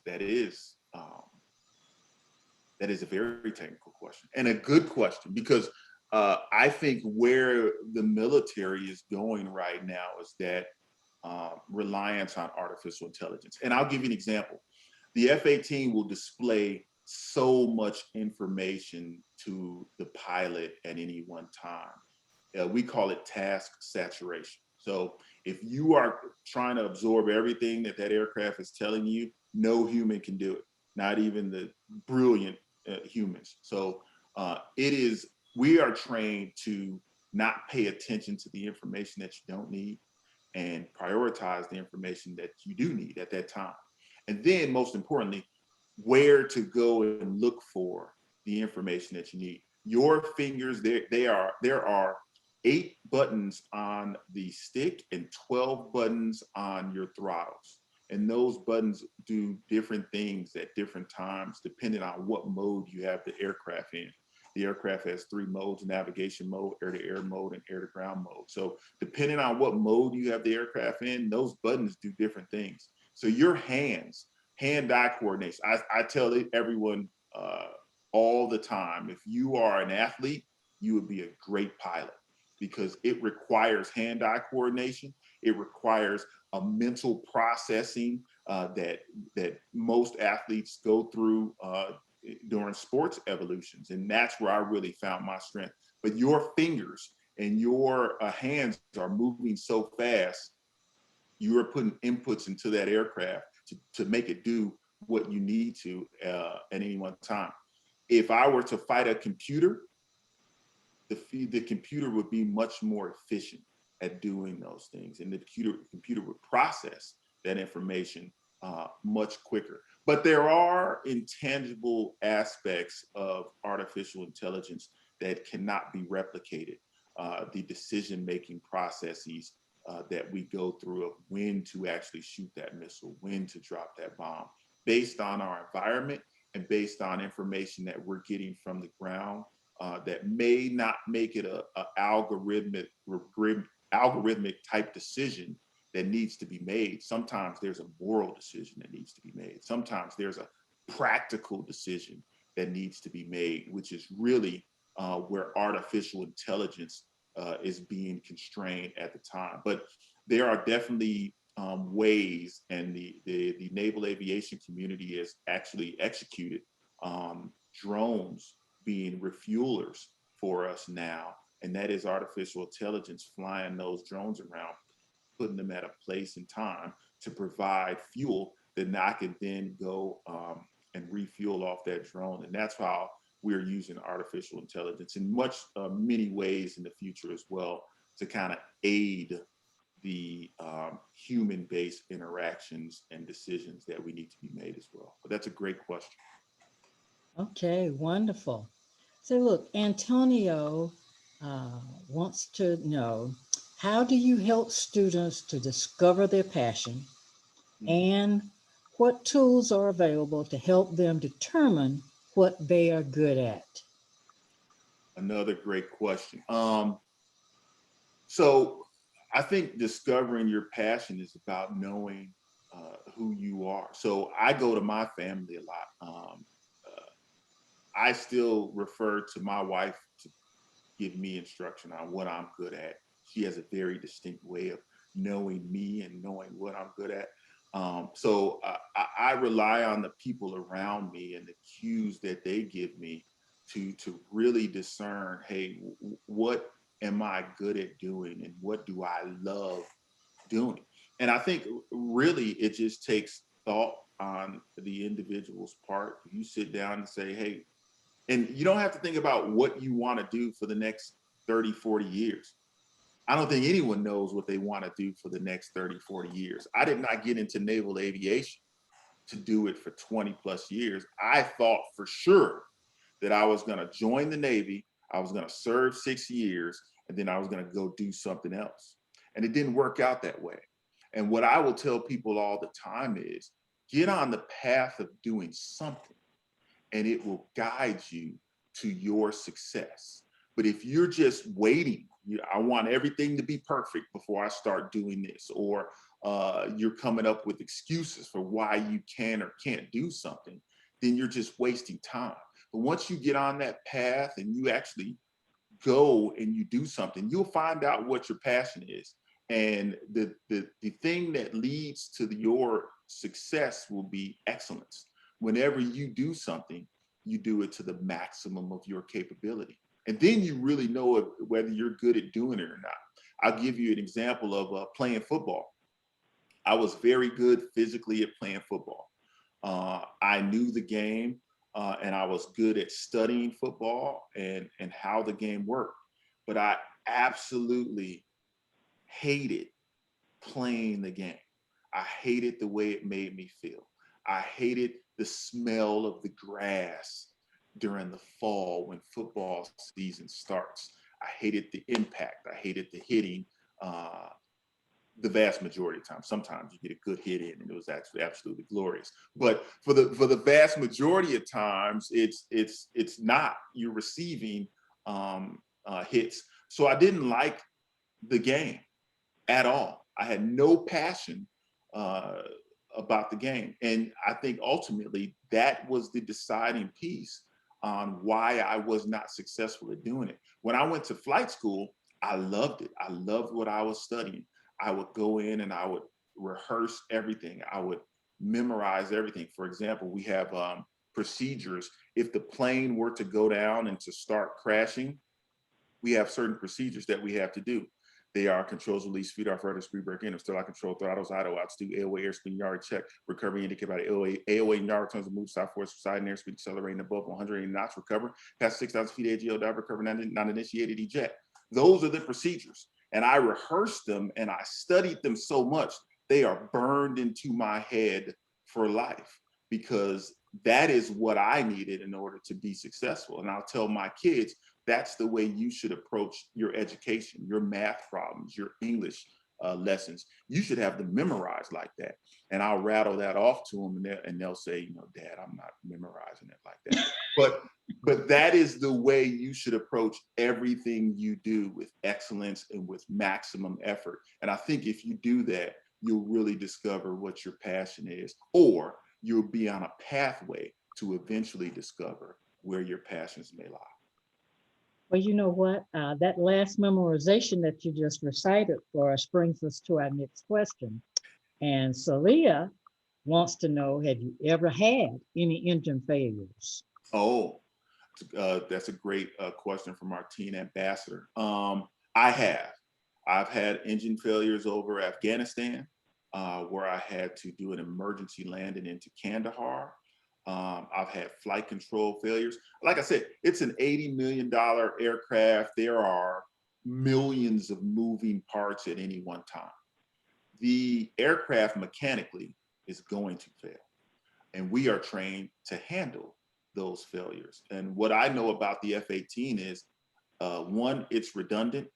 a very technical question and a good question, because I think where the military is going right now is that reliance on artificial intelligence. And I'll give you an example. The F-18 will display so much information to the pilot at any one time. We call it task saturation. So if you are trying to absorb everything that aircraft is telling you, no human can do it, not even the brilliant humans. So we are trained to not pay attention to the information that you don't need and prioritize the information that you do need at that time. And then most importantly, where to go and look for the information that you need. Your fingers, there are 8 buttons on the stick and 12 buttons on your throttles. And those buttons do different things at different times, depending on what mode you have the aircraft in. The aircraft has 3 modes: navigation mode, air-to-air mode, and air-to-ground mode. So depending on what mode you have the aircraft in, those buttons do different things. So your hand-eye coordination, I tell everyone all the time, if you are an athlete, you would be a great pilot, because it requires hand-eye coordination. It requires a mental processing that most athletes go through during sports evolutions. And that's where I really found my strength. But your fingers and your hands are moving so fast, you are putting inputs into that aircraft to make it do what you need to at any one time. If I were to fight a computer, the computer would be much more efficient at doing those things, and the computer would process that information much quicker. But there are intangible aspects of artificial intelligence that cannot be replicated. The decision-making processes that we go through of when to actually shoot that missile, when to drop that bomb, based on our environment and based on information that we're getting from the ground, that may not make it a algorithmic type decision that needs to be made. Sometimes there's a moral decision that needs to be made. Sometimes there's a practical decision that needs to be made, which is really where artificial intelligence is being constrained at the time. But there are definitely ways, and the naval aviation community has actually executed drones being refuelers for us now. And that is artificial intelligence flying those drones around, putting them at a place and time to provide fuel that I can then go and refuel off that drone. And that's how we're using artificial intelligence in many ways in the future as well, to kind of aid the human-based interactions and decisions that we need to be made as well. But that's a great question. Okay, wonderful. So look, Antonio wants to know, how do you help students to discover their passion, and what tools are available to help them determine what they are good at? Another great question. So I think discovering your passion is about knowing who you are. So I go to my family a lot. I still refer to my wife to give me instruction on what I'm good at. She has a very distinct way of knowing me and knowing what I'm good at. So I rely on the people around me and the cues that they give me to really discern, hey, what am I good at doing and what do I love doing? And I think really it just takes thought on the individual's part. You sit down and say, hey, and you don't have to think about what you want to do for the next 30, 40 years. I don't think anyone knows what they want to do for the next 30, 40 years. I did not get into naval aviation to do it for 20 plus years. I thought for sure that I was going to join the Navy, I was going to serve 6 years, and then I was going to go do something else. And it didn't work out that way. And what I will tell people all the time is, get on the path of doing something, and it will guide you to your success. But if you're just waiting, I want everything to be perfect before I start doing this, or you're coming up with excuses for why you can or can't do something, then you're just wasting time. But once you get on that path and you actually go and you do something, you'll find out what your passion is. And the thing that leads to your success will be excellence. Whenever you do something, you do it to the maximum of your capability. And then you really know whether you're good at doing it or not. I'll give you an example of playing football. I was very good physically at playing football. I knew the game, and I was good at studying football and how the game worked. But I absolutely hated playing the game. I hated the way it made me feel. I hated the smell of the grass during the fall when football season starts. I hated the impact. I hated the hitting. The vast majority of time. Sometimes you get a good hit in, and it was actually absolutely glorious. But for the vast majority of times, it's not. You're receiving hits. So I didn't like the game at all. I had no passion about the game, and I think ultimately that was the deciding piece on why I was not successful at doing it. When I went to flight school, I loved it. I loved what I was studying. I would go in and I would rehearse everything. I would memorize everything. For example, we have procedures. If the plane were to go down and to start crashing, we have certain procedures that we have to do. They are controls, release, feed off, rudder, speed break in, still out control, throttles, idle, outs, do airway, airspeed, yard check, recovery indicated by the AOA and yard returns to move, stop force, side and airspeed, accelerating above 180 knots, recover, past 6,000 feet, AGL, dive, recover, not initiated, eject. Those are the procedures. And I rehearsed them and I studied them so much, they are burned into my head for life, because that is what I needed in order to be successful. And I'll tell my kids, that's the way you should approach your education, your math problems, your English lessons. You should have them memorized like that. And I'll rattle that off to them, and they'll say, you know, Dad, I'm not memorizing it like that. But that is the way you should approach everything you do, with excellence and with maximum effort. And I think if you do that, you'll really discover what your passion is, or you'll be on a pathway to eventually discover where your passions may lie. Well, you know what? That last memorization that you just recited for us brings us to our next question. And Celia wants to know, have you ever had any engine failures? Oh, that's a great question from our teen ambassador. I have. I've had engine failures over Afghanistan, where I had to do an emergency landing into Kandahar. I've had flight control failures. Like I said, it's an $80 million aircraft. There are millions of moving parts at any one time. The aircraft mechanically is going to fail, and we are trained to handle those failures. And what I know about the F-18 is, one, it's redundant.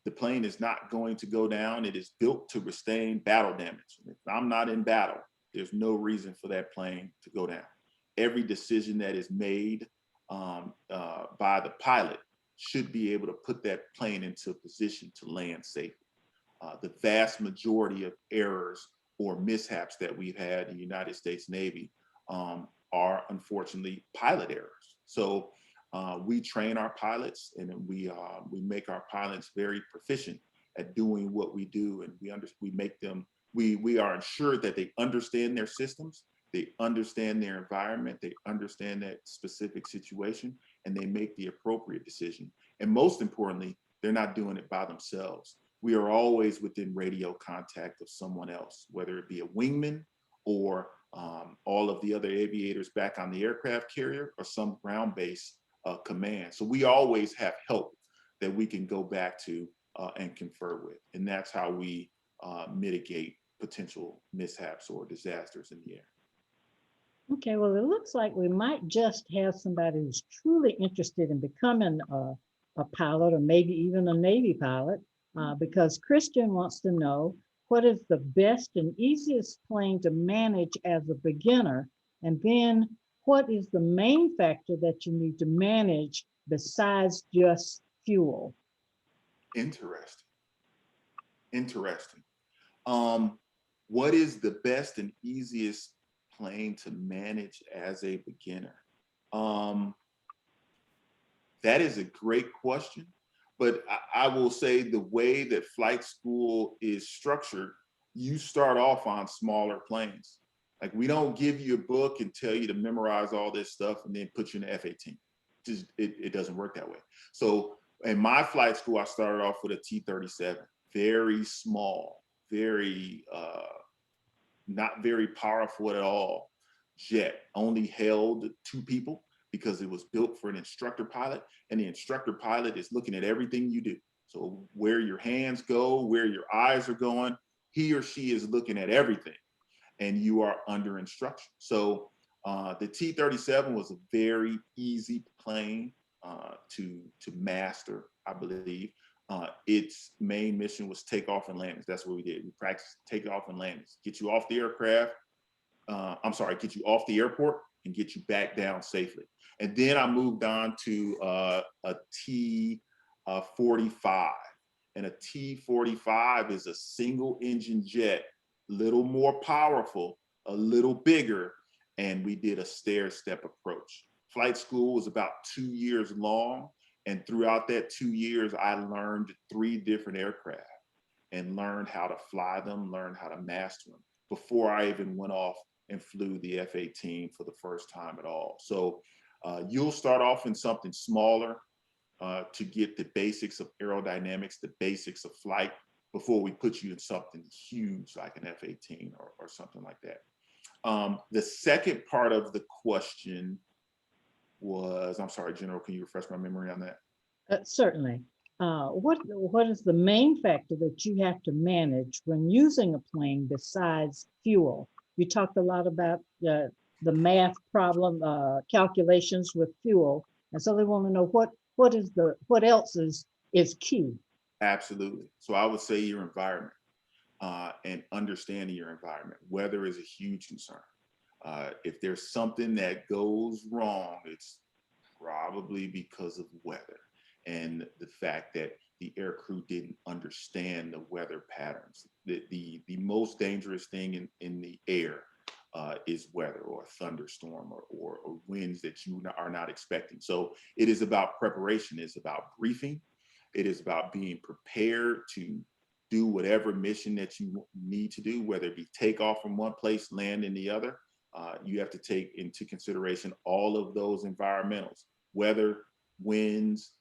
The plane is not going to go down. It is built to withstand battle damage. If I'm not in battle, there's no reason for that plane to go down. Every decision that is made by the pilot should be able to put that plane into a position to land safely. The vast majority of errors or mishaps that we've had in the United States Navy are unfortunately pilot errors. So we train our pilots, and we make our pilots very proficient at doing what we do, and we are ensured that they understand their systems, they understand their environment, they understand that specific situation, and they make the appropriate decision. And most importantly, they're not doing it by themselves. We are always within radio contact of someone else, whether it be a wingman or all of the other aviators back on the aircraft carrier or some ground-based command. So we always have help that we can go back to and confer with. And that's how we mitigate potential mishaps or disasters in the air. Okay, well, it looks like we might just have somebody who's truly interested in becoming a pilot, or maybe even a Navy pilot, because Christian wants to know, what is the best and easiest plane to manage as a beginner? And then what is the main factor that you need to manage besides just fuel? Interesting. What is the best and easiest plane to manage as a beginner? That is a great question, but I will say the way that flight school is structured, you start off on smaller planes. Like, we don't give you a book and tell you to memorize all this stuff and then put you in the F-18. It doesn't work that way. So in my flight school, I started off with a T-37, very small, very, not very powerful at all jet, only held 2 people because it was built for an instructor pilot, and the instructor pilot is looking at everything you do. So where your hands go, where your eyes are going, he or she is looking at everything, and you are under instruction. So the T-37 was a very easy plane to master, I believe. Its main mission was takeoff and landings. That's what we did. We practiced takeoff and landings, get you off the aircraft. Get you off the airport and get you back down safely. And then I moved on to a T-45. And a T-45 is a single engine jet, little more powerful, a little bigger, and we did a stair-step approach. Flight school was about 2 years long, And throughout that 2 years, I learned 3 different aircraft and learned how to fly them, learned how to master them before I even went off and flew the F-18 for the first time at all. So you'll start off in something smaller to get the basics of aerodynamics, the basics of flight, before we put you in something huge like an F-18 or something like that. The second part of the question was, I'm sorry, General, can you refresh my memory on that? Certainly. What is the main factor that you have to manage when using a plane besides fuel? You talked a lot about the math problem, calculations with fuel, and so they want to know what else is key. Absolutely. So I would say your environment and understanding your environment. Weather is a huge concern. If there's something that goes wrong, it's probably because of weather and the fact that the air crew didn't understand the weather patterns. The most dangerous thing in the air is weather or a thunderstorm or winds that you are not expecting. So it is about preparation. It's about briefing. It is about being prepared to do whatever mission that you need to do, whether it be take off from one place, land in the other. You have to take into consideration all of those environmentals, weather, winds,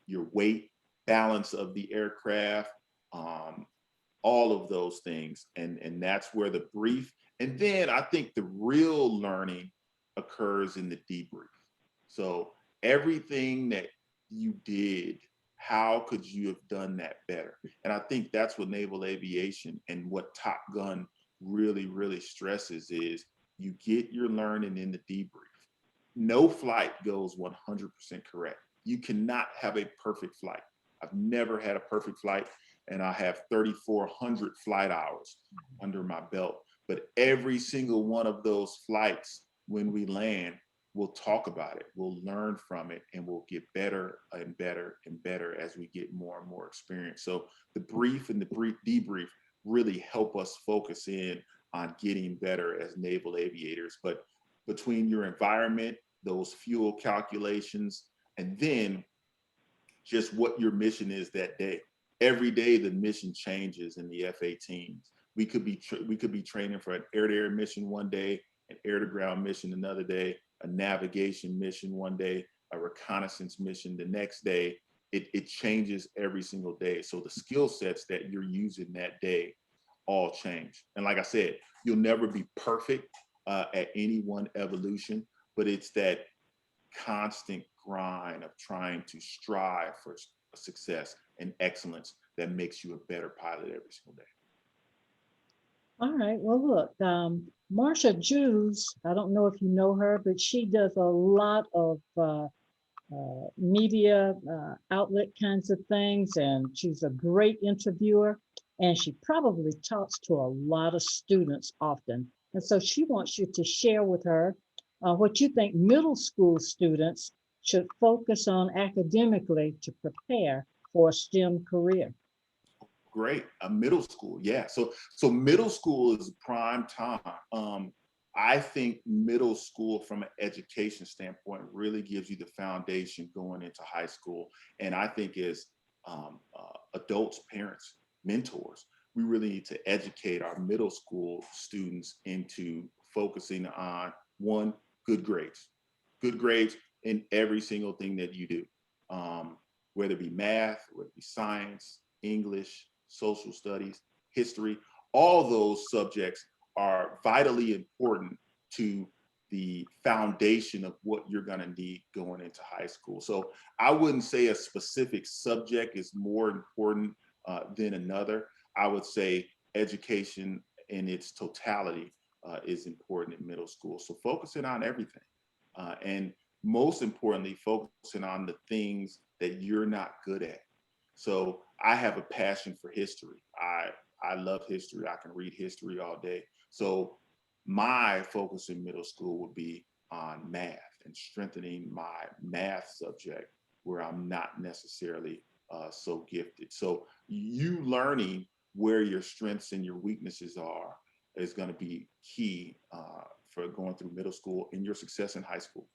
your weight, balance of the aircraft, all of those things. And that's where the brief, and then I think the real learning occurs in the debrief. So everything that you did, how could you have done that better? And I think that's what naval aviation and what Top Gun really, really stresses is you get your learning in the debrief. No flight goes 100% correct. You cannot have a perfect flight. I've never had a perfect flight, and I have 3,400 flight hours under my belt. But every single one of those flights, when we land, we'll talk about it, we'll learn from it, and we'll get better and better and better as we get more and more experience. So the brief and the debrief really help us focus in on getting better as naval aviators. But between your environment, those fuel calculations, and then just what your mission is that day. Every day the mission changes in the F-18s. We could be training for an air-to-air mission one day, an air-to-ground mission another day, a navigation mission one day, a reconnaissance mission the next day. It changes every single day. So the skill sets that you're using that day all change. And like I said, you'll never be perfect at any one evolution, but it's that constant grind of trying to strive for success and excellence that makes you a better pilot every single day. All right. Well, look, Marsha Jews, I don't know if you know her, but she does a lot of media outlet kinds of things, and she's a great interviewer, and she probably talks to a lot of students often. And so she wants you to share with her what you think middle school students should focus on academically to prepare for a STEM career. Great, a middle school, yeah. So middle school is prime time. I think middle school from an education standpoint really gives you the foundation going into high school. And I think as adults, parents, mentors, we really need to educate our middle school students into focusing on, one, good grades in every single thing that you do, whether it be math, whether it be science, English, social studies, history. All those subjects are vitally important to the foundation of what you're going to need going into high school. So I wouldn't say a specific subject is more important than another. I would say education in its totality is important in middle school. So focusing on everything. And most importantly, focusing on the things that you're not good at. So I have a passion for history. I love history. I can read history all day. So my focus in middle school would be on math and strengthening my math subject where I'm not necessarily so gifted. So you learning where your strengths and your weaknesses are is going to be key for going through middle school and your success in high school.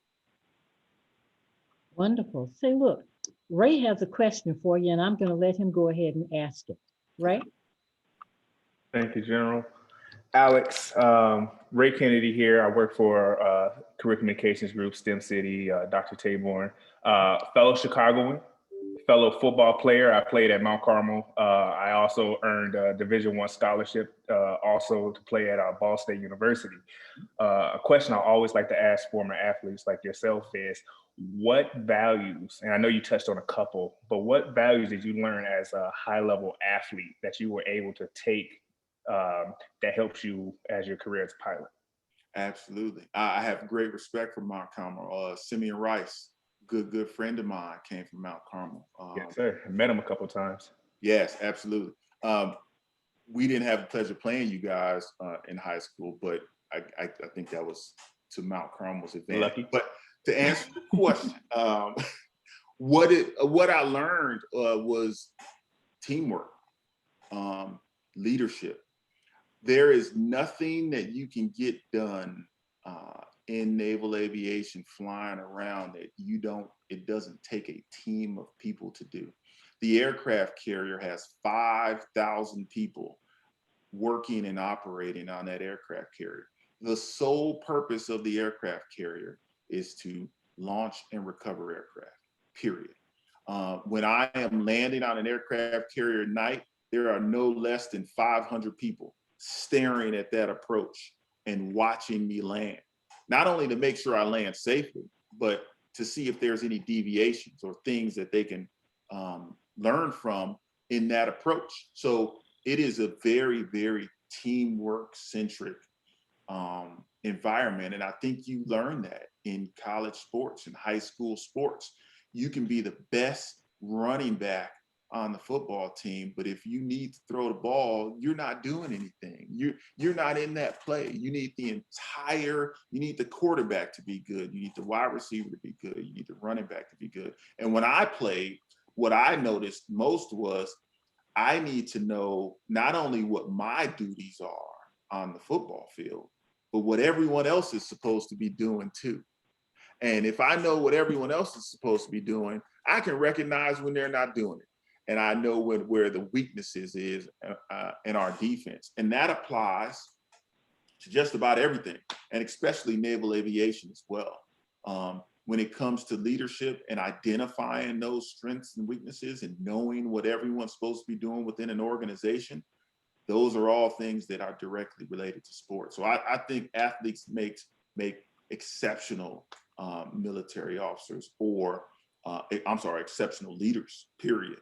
Wonderful. Say, look, Ray has a question for you, and I'm going to let him go ahead and ask it. Ray? Thank you, General. Alex, Ray Kennedy here. I work for Career Communications Group, STEM City, Dr. Taborn, fellow Chicagoan, fellow football player. I played at Mount Carmel. I also earned a Division I scholarship, also to play at Ball State University. A question I always like to ask former athletes like yourself is, what values, and I know you touched on a couple, but what values did you learn as a high-level athlete that you were able to take that helps you as your career as a pilot? Absolutely. I have great respect for Mount Carmel. Simeon Rice, good friend of mine, came from Mount Carmel. Yes, sir. I met him a couple of times. Yes, absolutely. We didn't have the pleasure of playing you guys in high school, but I think that was to Mount Carmel's advantage. Lucky. But to answer the question, what I learned was teamwork, leadership. There is nothing that you can get done in naval aviation flying around that it doesn't take a team of people to do. The aircraft carrier has 5,000 people working and operating on that aircraft carrier. The sole purpose of the aircraft carrier is to launch and recover aircraft, period. When I am landing on an aircraft carrier at night, there are no less than 500 people staring at that approach and watching me land. Not only to make sure I land safely, but to see if there's any deviations or things that they can learn from in that approach. So it is a very, very teamwork centric environment. And I think you learn that in college sports and high school sports. You can be the best running back on the football team, but if you need to throw the ball, you're not doing anything. You're not in that play. You need the quarterback to be good. You need the wide receiver to be good. You need the running back to be good. And when I played, what I noticed most was I need to know not only what my duties are on the football field, but what everyone else is supposed to be doing too. And if I know what everyone else is supposed to be doing, I can recognize when they're not doing it. And I know where the weaknesses is in our defense. And that applies to just about everything, and especially naval aviation as well. When it comes to leadership and identifying those strengths and weaknesses and knowing what everyone's supposed to be doing within an organization, those are all things that are directly related to sports. So I think athletes make exceptional military officers, or exceptional leaders, period.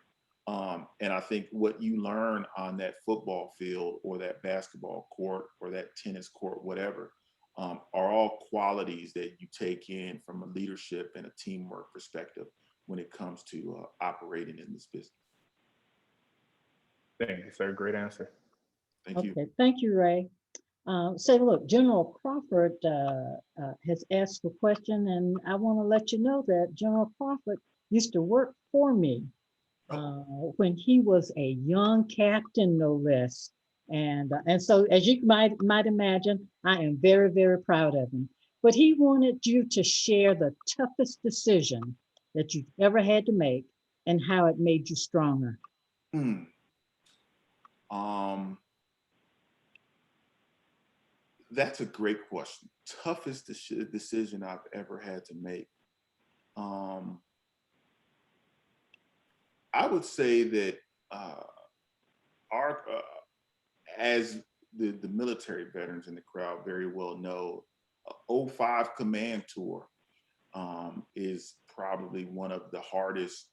And I think what you learn on that football field or that basketball court or that tennis court, whatever, are all qualities that you take in from a leadership and a teamwork perspective when it comes to operating in this business. Thank you, sir. Great answer. Thank you. Okay, thank you, Ray. So look, General Crawford has asked a question, and I want to let you know that General Crawford used to work for me when he was a young captain, no less. And so, as you might imagine, I am very, very proud of him. But he wanted you to share the toughest decision that you've ever had to make and how it made you stronger. That's a great question. Toughest decision I've ever had to make. I would say that as the military veterans in the crowd very well know, 05 Command Tour is probably one of the hardest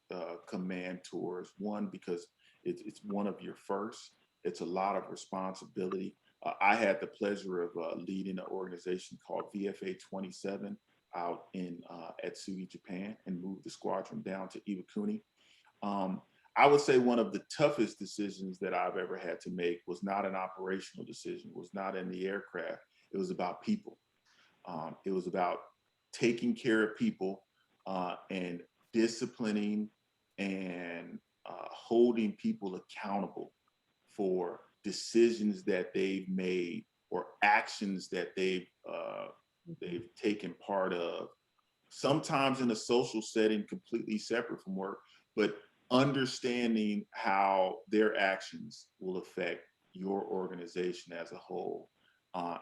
command tours. One, because it's one of your first. It's a lot of responsibility. I had the pleasure of leading an organization called VFA 27 out in Atsugi, Japan, and moved the squadron down to Iwakuni. I would say one of the toughest decisions that I've ever had to make was not an operational decision, was not in the aircraft. It was about people. It was about taking care of people and disciplining and holding people accountable for decisions that they've made or actions that they've taken part of sometimes in a social setting completely separate from work, but understanding how their actions will affect your organization as a whole.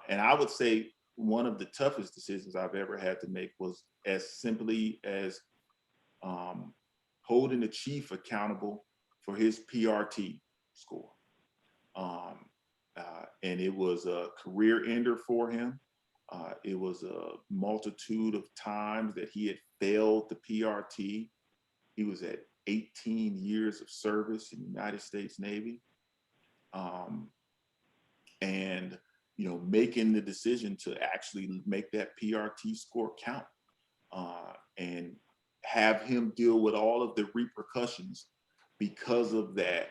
And I would say one of the toughest decisions I've ever had to make was as simply as holding the chief accountable for his PRT score. And it was a career ender for him. It was a multitude of times that he had failed the PRT. He was at 18 years of service in the United States Navy. And, you know, making the decision to actually make that PRT score count and have him deal with all of the repercussions because of that,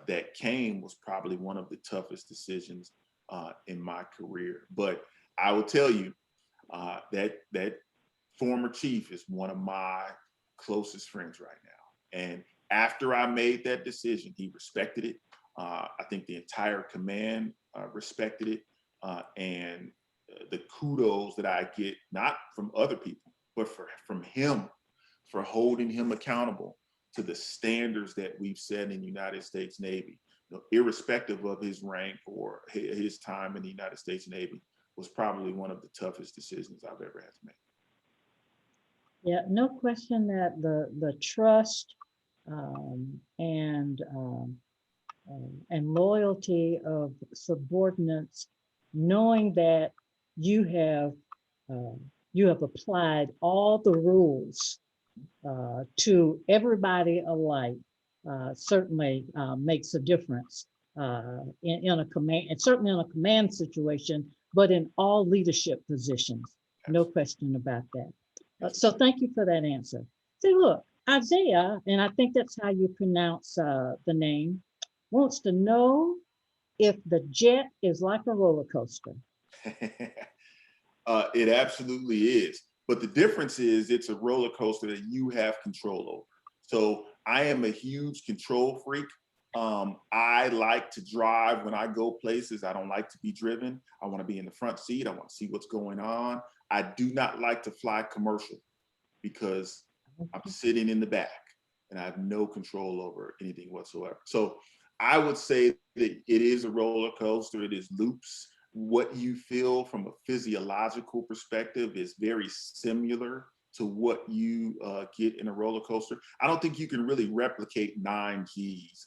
that came was probably one of the toughest decisions in my career. But I will tell you that former chief is one of my closest friends right now. And after I made that decision, he respected it. I think the entire command respected it. And the kudos that I get, not from other people, but from him, for holding him accountable to the standards that we've set in the United States Navy, you know, irrespective of his rank or his time in the United States Navy, was probably one of the toughest decisions I've ever had to make. Yeah, no question that the trust and loyalty of subordinates, knowing that you have applied all the rules to everybody alike, certainly makes a difference in a command, and certainly in a command situation, but in all leadership positions, no question about that. So thank you for that answer. See, look, Isaiah, and I think that's how you pronounce the name, wants to know if the jet is like a roller coaster. It absolutely is. But the difference is it's a roller coaster that you have control over. So I am a huge control freak. I like to drive when I go places. I don't like to be driven. I want to be in the front seat. I want to see what's going on. I do not like to fly commercial because I'm sitting in the back and I have no control over anything whatsoever. So I would say that it is a roller coaster. It is loops. What you feel from a physiological perspective is very similar to what you get in a roller coaster. I don't think you can really replicate 9 Gs.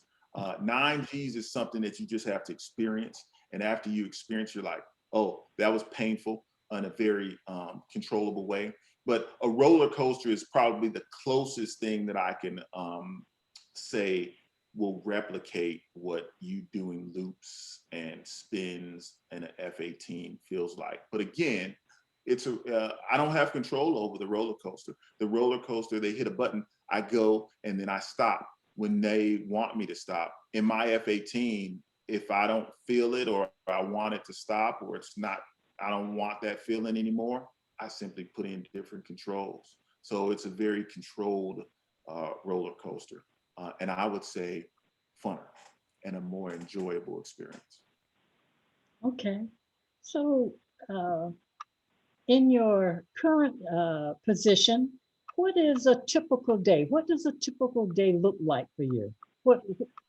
9 Gs is something that you just have to experience. And after you experience, you're like, oh, that was painful in a very controllable way. But a roller coaster is probably the closest thing that I can say will replicate what you doing loops and spins in an F-18 feels like. But again, it's I don't have control over the roller coaster. The roller coaster, they hit a button, I go, and then I stop when they want me to stop. In my F-18, if I don't feel it or I want it to stop or it's not, I don't want that feeling anymore, I simply put in different controls. So it's a very controlled roller coaster. And I would say funner and a more enjoyable experience. Okay, so in your current position, what is a typical day? What does a typical day look like for you?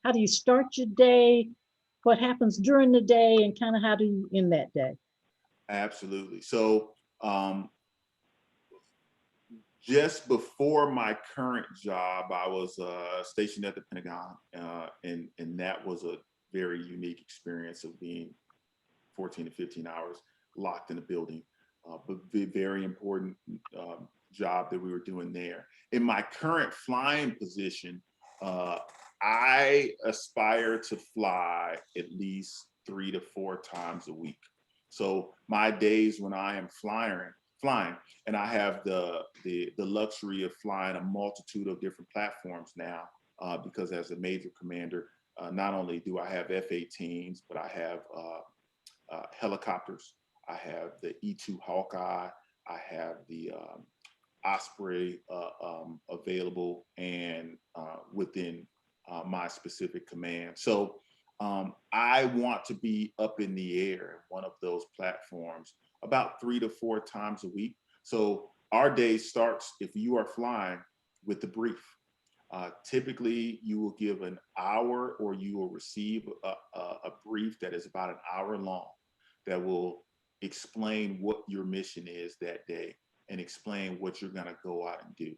How do you start your day? What happens during the day, and kind of how do you end that day? Absolutely. So just before my current job, I was stationed at the Pentagon, and that was a very unique experience of being 14 to 15 hours locked in a building, but very important job that we were doing there. In my current flying position, I aspire to fly at least 3 to 4 times a week. So my days when I am flying, and I have the luxury of flying a multitude of different platforms now, because as a major commander, not only do I have F-18s, but I have helicopters. I have the E-2 Hawkeye. I have the Osprey available and within my specific command. So I want to be up in the air, one of those platforms, about 3 to 4 times a week. So our day starts, if you are flying, with the brief. Typically, you will give an hour or you will receive a brief that is about an hour long that will explain what your mission is that day and explain what you're going to go out and do.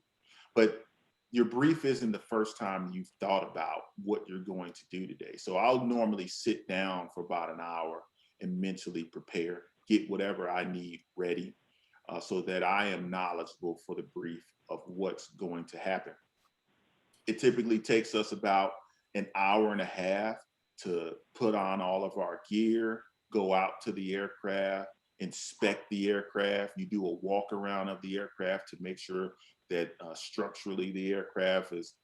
But your brief isn't the first time you've thought about what you're going to do today. So I'll normally sit down for about an hour and mentally prepare, get whatever I need ready so that I am knowledgeable for the brief of what's going to happen. It typically takes us about an hour and a half to put on all of our gear, go out to the aircraft, inspect the aircraft. You do a walk around of the aircraft to make sure that structurally the aircraft is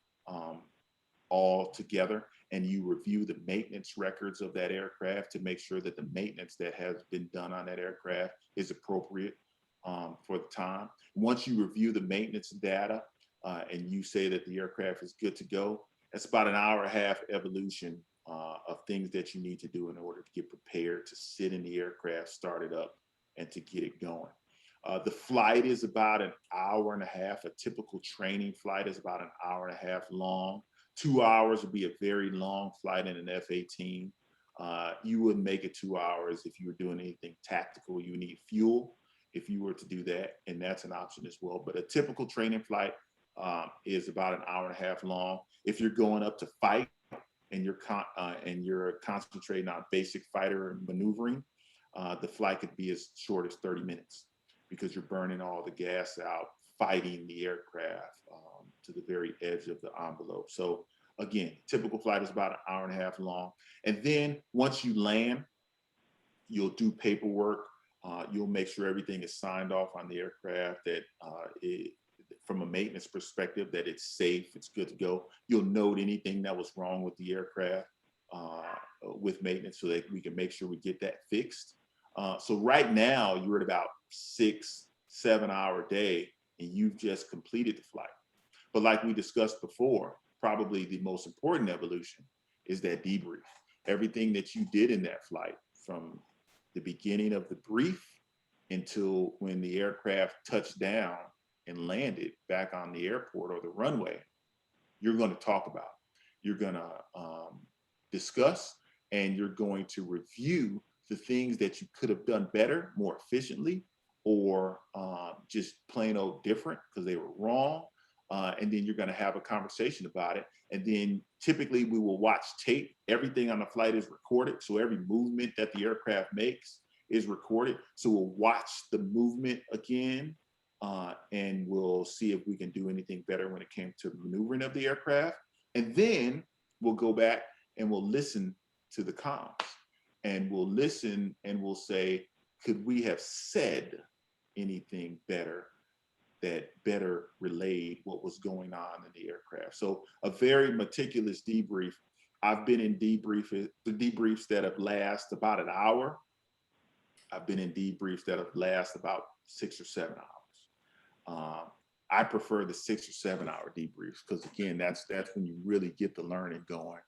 all together, and you review the maintenance records of that aircraft to make sure that the maintenance that has been done on that aircraft is appropriate for the time. Once you review the maintenance data and you say that the aircraft is good to go, that's about an hour and a half evolution of things that you need to do in order to get prepared to sit in the aircraft, start it up, and to get it going. The flight is about an hour and a half. A typical training flight is about an hour and a half long. 2 hours would be a very long flight in an F-18. You wouldn't make it 2 hours if you were doing anything tactical. You need fuel if you were to do that, and that's an option as well. But a typical training flight is about an hour and a half long. If you're going up to fight and you're concentrating on basic fighter maneuvering, the flight could be as short as 30 minutes because you're burning all the gas out, fighting the aircraft to the very edge of the envelope. So again, typical flight is about an hour and a half long. And then once you land, you'll do paperwork. You'll make sure everything is signed off on the aircraft, that from a maintenance perspective, that it's safe, it's good to go. You'll note anything that was wrong with the aircraft with maintenance so that we can make sure we get that fixed. So right now you're at about 6-7 hour day and you've just completed the flight. But like we discussed before, probably the most important evolution is that debrief. Everything that you did in that flight, from the beginning of the brief until when the aircraft touched down and landed back on the airport or the runway, you're going to talk about. You're going to discuss, and you're going to review the things that you could have done better, more efficiently, or just plain old different because they were wrong. And then you're going to have a conversation about it. And then typically we will watch tape. Everything on the flight is recorded. So every movement that the aircraft makes is recorded. So we'll watch the movement again and we'll see if we can do anything better when it came to maneuvering of the aircraft. And then we'll go back and we'll listen to the comms. And we'll listen and we'll say, could we have said anything better that better relayed what was going on in the aircraft? So a very meticulous debrief. I've been in debriefs that have lasted about an hour. I've been in debriefs that have lasted about 6 or 7 hours. I prefer the 6 or 7 hour debriefs because again, that's when you really get the learning going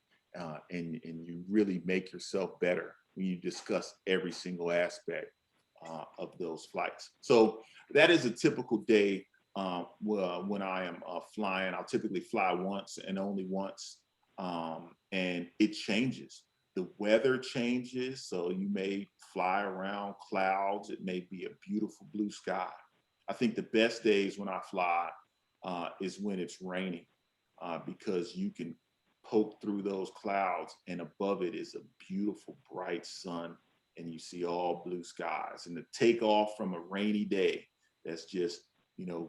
and you really make yourself better when you discuss every single aspect of those flights. So that is a typical day when I am flying. I'll typically fly once and only once, and it changes. The weather changes, so you may fly around clouds. It may be a beautiful blue sky. I think the best days when I fly is when it's raining because you can poke through those clouds and above it is a beautiful bright sun and you see all blue skies. And to take off from a rainy day, that's just, and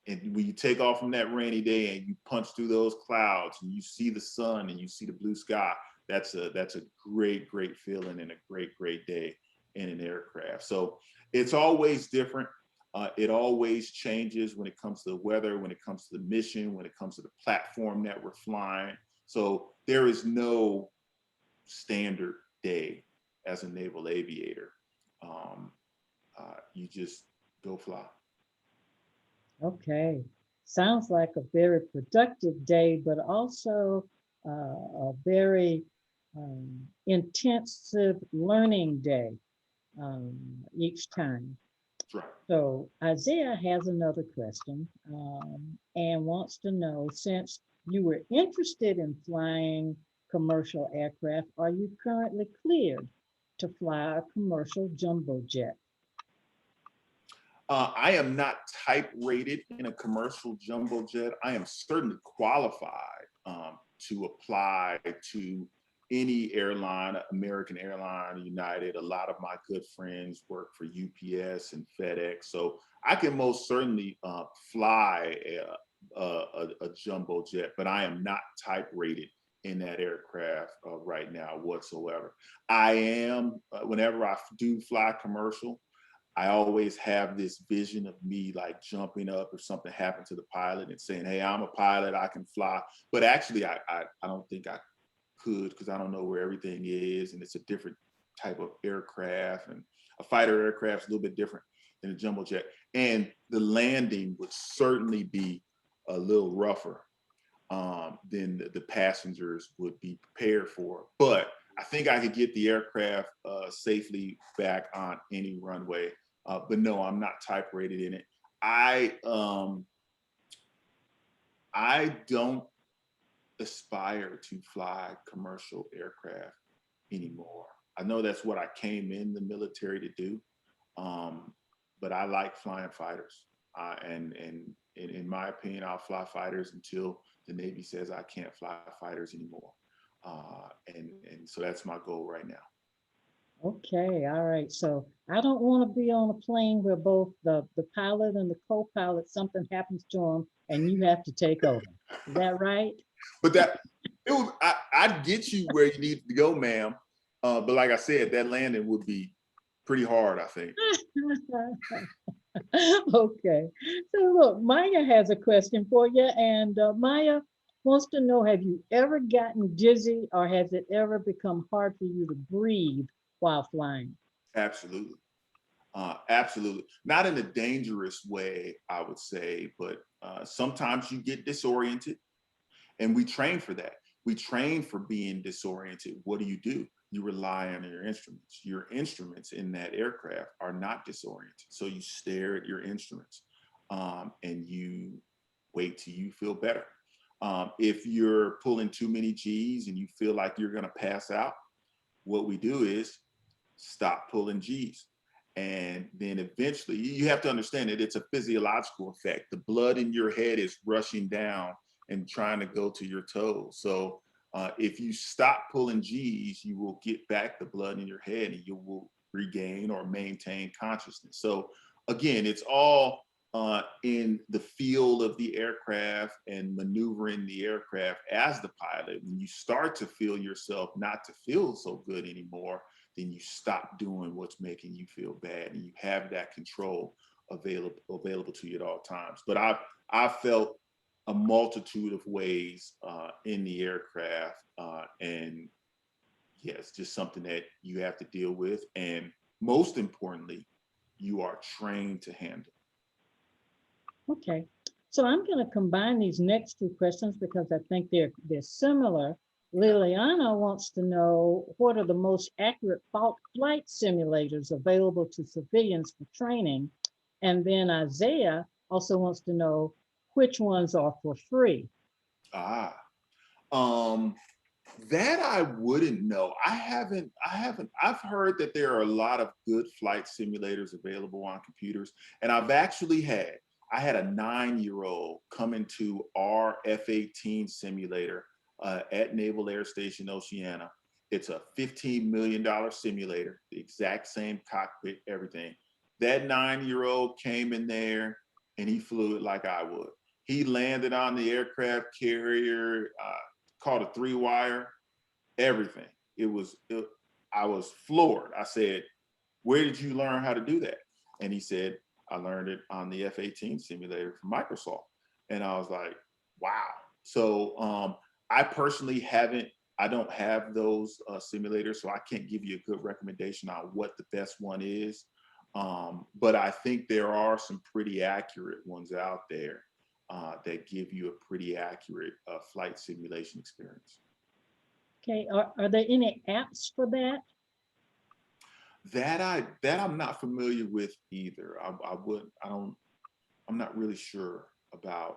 when you take off from that rainy day and you punch through those clouds and you see the sun and you see the blue sky, that's a great, great feeling and a great, great day in an aircraft. So it's always different. It always changes when it comes to the weather, when it comes to the mission, when it comes to the platform that we're flying. So there is no standard day as a naval aviator. You just go fly. Okay, sounds like a very productive day, but also a very intensive learning day each time. Right. So Isaiah has another question and wants to know, since you were interested in flying commercial aircraft, are you currently cleared to fly a commercial jumbo jet? I am not type rated in a commercial jumbo jet. I am certainly qualified to apply to any airline, American Airline, United. A lot of my good friends work for UPS and FedEx. So I can most certainly fly a jumbo jet, but I am not type rated in that aircraft right now whatsoever. I am, whenever I do fly commercial, I always have this vision of me like jumping up if something happened to the pilot and saying, hey, I'm a pilot, I can fly. But actually, I don't think I could, because I don't know where everything is. And it's a different type of aircraft, and a fighter aircraft is a little bit different than a jumbo jet. And the landing would certainly be a little rougher than the passengers would be prepared for. But I think I could get the aircraft safely back on any runway. But no, I'm not type rated in it. I don't aspire to fly commercial aircraft anymore. I know that's what I came in the military to do, but I like flying fighters. And in my opinion, I'll fly fighters until the Navy says I can't fly fighters anymore. And so that's my goal right now. Okay, all right. So I don't want to be on a plane where both the pilot and the co-pilot, something happens to them and you have to take over. Is that right? But I'd get you where you need to go, ma'am. But like I said, that landing would be pretty hard, I think. Okay. So look, Maya has a question for you. And Maya wants to know, have you ever gotten dizzy, or has it ever become hard for you to breathe while flying? Absolutely. Absolutely. Not in a dangerous way, I would say, but sometimes you get disoriented, and we train for that. We train for being disoriented. What do? You rely on your instruments. Your instruments in that aircraft are not disoriented. So you stare at your instruments and you wait till you feel better. If you're pulling too many G's and you feel like you're gonna pass out, what we do is stop pulling G's. And then eventually, you have to understand that it's a physiological effect. The blood in your head is rushing down and trying to go to your toes. So if you stop pulling G's, you will get back the blood in your head and you will regain or maintain consciousness. So again, it's all in the feel of the aircraft and maneuvering the aircraft as the pilot. When you start to feel yourself not to feel so good anymore, then you stop doing what's making you feel bad, and you have that control available to you at all times. But I've felt a multitude of ways in the aircraft, and yeah, it's just something that you have to deal with, and most importantly, you are trained to handle. Okay, so I'm going to combine these next two questions because I think they're similar. Liliana wants to know, what are the most accurate flight simulators available to civilians for training? And then Isaiah also wants to know which ones are for free. That I wouldn't know. I've heard that there are a lot of good flight simulators available on computers. And I had a 9-year-old come into our F-18 simulator at Naval Air Station Oceana. It's a $15 million simulator, the exact same cockpit, everything. That 9-year-old came in there and he flew it like I would. He landed on the aircraft carrier, called a 3-wire, everything. I was floored. I said, where did you learn how to do that? And he said, I learned it on the F-18 simulator from Microsoft. And I was like, wow. So I personally I don't have those simulators, so I can't give you a good recommendation on what the best one is. But I think there are some pretty accurate ones out there that give you a pretty accurate flight simulation experience. Okay, are there any apps for that? I'm not familiar with either. I'm not really sure about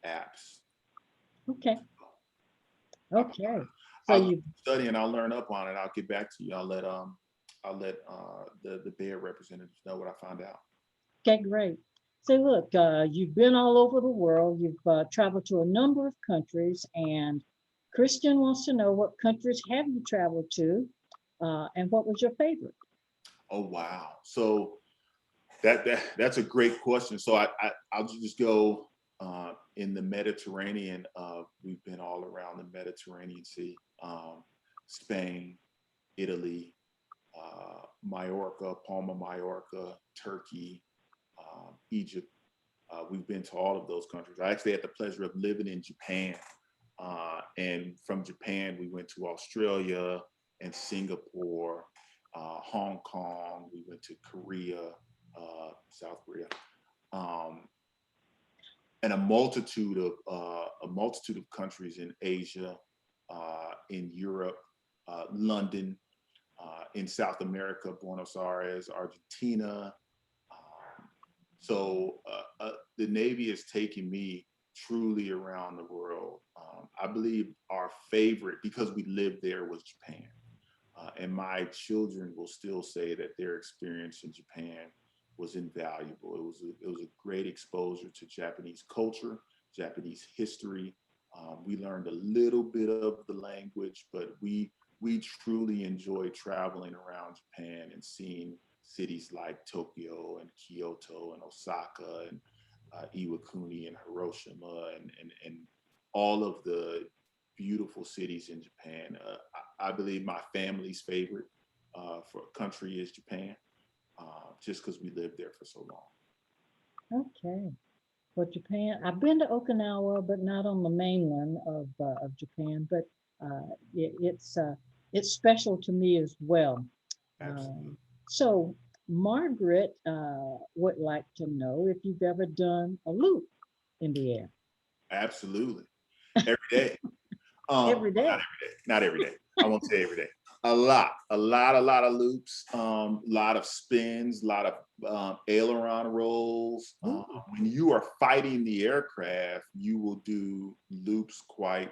apps. Okay. Okay. So I'll you, study and I'll learn up on it. I'll get back to you. I'll let the BEYA representatives know what I found out. okay, great. So look, you've been all over the world. You've traveled to a number of countries, and Christian wants to know what countries have you traveled to, and what was your favorite? Oh wow! So that's a great question. So I'll just go in the Mediterranean. We've been all around the Mediterranean Sea, Spain, Italy, Mallorca, Palma, Mallorca, Turkey, Egypt. We've been to all of those countries. I actually had the pleasure of living in Japan. And from Japan, we went to Australia and Singapore, Hong Kong. We went to Korea, South Korea, and a multitude of countries in Asia, in Europe, London, in South America, Buenos Aires, Argentina. So the Navy has taken me truly around the world. I believe our favorite, because we lived there, was Japan. And my children will still say that their experience in Japan was invaluable. It was a great exposure to Japanese culture, Japanese history. We learned a little bit of the language, but we truly enjoyed traveling around Japan and seeing cities like Tokyo and Kyoto and Osaka and Iwakuni and Hiroshima and all of the beautiful cities in Japan. I believe my family's favorite for country is Japan, just because we lived there for so long. Okay. For Japan, I've been to Okinawa, but not on the mainland of Japan. But it's special to me as well. Absolutely. So Margaret would like to know if you've ever done a loop in the air. Absolutely. Every day. Every day. Not every day. I won't say every day. A lot of loops, lot of spins, a lot of aileron rolls. When you are fighting the aircraft, you will do loops quite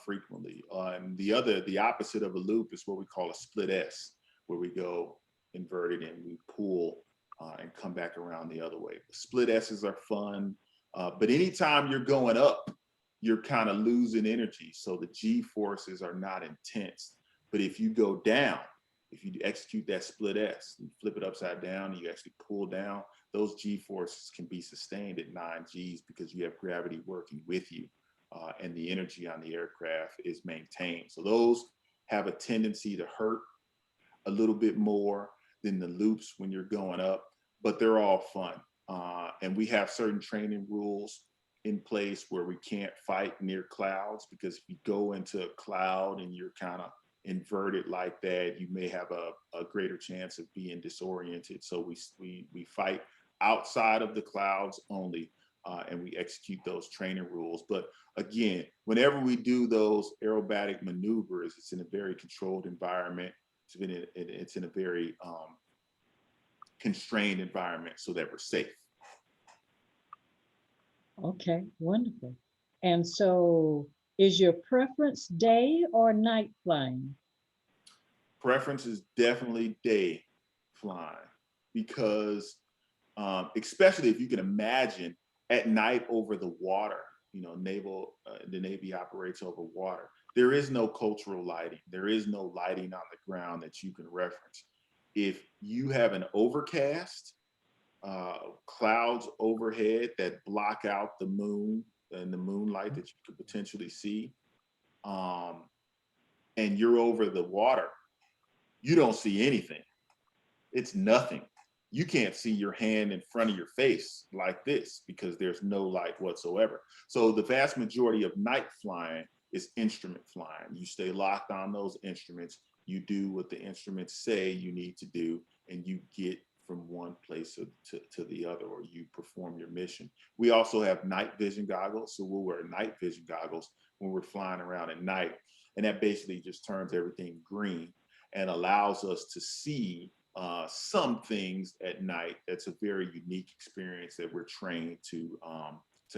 frequently. And the opposite of a loop is what we call a split S, where we go inverted and we pull and come back around the other way. Split S's are fun, but anytime you're going up, you're kind of losing energy. So the G forces are not intense. But if you go down, if you execute that split S, you flip it upside down, and you actually pull down, those G forces can be sustained at 9 Gs because you have gravity working with you, and the energy on the aircraft is maintained. So those have a tendency to hurt a little bit more than the loops when you're going up, but they're all fun. And we have certain training rules in place where we can't fight near clouds, because if you go into a cloud and you're kind of inverted like that, you may have a greater chance of being disoriented. So we fight outside of the clouds only, and we execute those training rules. But again, whenever we do those aerobatic maneuvers, it's in a very controlled environment. It's in a very constrained environment so that we're safe. Okay, wonderful. And so is your preference day or night flying? Preference is definitely day flying, because especially if you can imagine at night over the water, the Navy operates over water. There is no cultural lighting. There is no lighting on the ground that you can reference. If you have an overcast, clouds overhead that block out the moon and the moonlight that you could potentially see, and you're over the water, you don't see anything. It's nothing. You can't see your hand in front of your face like this because there's no light whatsoever. So the vast majority of night flying is instrument flying. You stay locked on those instruments. You do what the instruments say you need to do, and you get from one place to the other, or you perform your mission. We also have night vision goggles. So we'll wear night vision goggles when we're flying around at night. And that basically just turns everything green and allows us to see some things at night. That's a very unique experience that we're trained to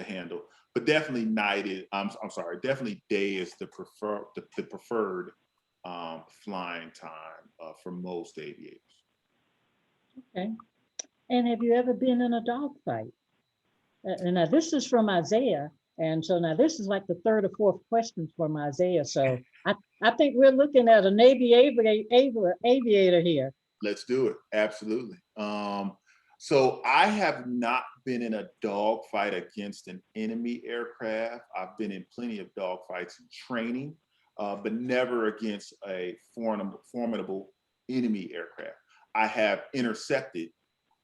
handle. But definitely night is, I'm sorry, definitely day is the preferred flying time for most aviators. Okay. And have you ever been in a dogfight? And now this is from Isaiah. And so now this is like the third or fourth question from Isaiah. So I think we're looking at a Navy aviator here. Let's do it. Absolutely. So I have not been in a dogfight against an enemy aircraft. I've been in plenty of dogfights in training, but never against a formidable enemy aircraft. I have intercepted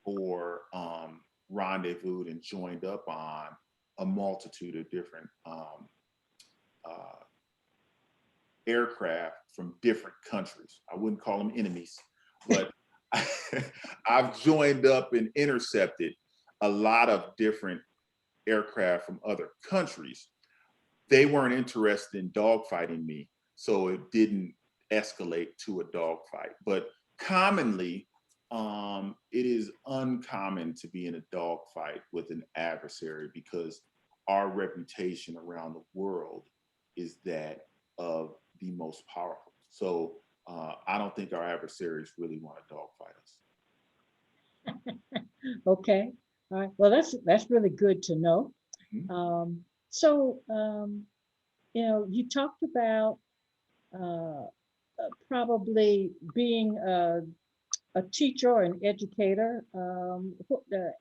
or rendezvoused and joined up on a multitude of different aircraft from different countries. I wouldn't call them enemies, but I've joined up and intercepted a lot of different aircraft from other countries. They weren't interested in dogfighting me, so it didn't escalate to a dogfight. But commonly, it is uncommon to be in a dogfight with an adversary because our reputation around the world is that of the most powerful. So I don't think our adversaries really want to dogfight us. Okay. All right. Well, that's really good to know. Mhm. You know, you talked about probably being a teacher or an educator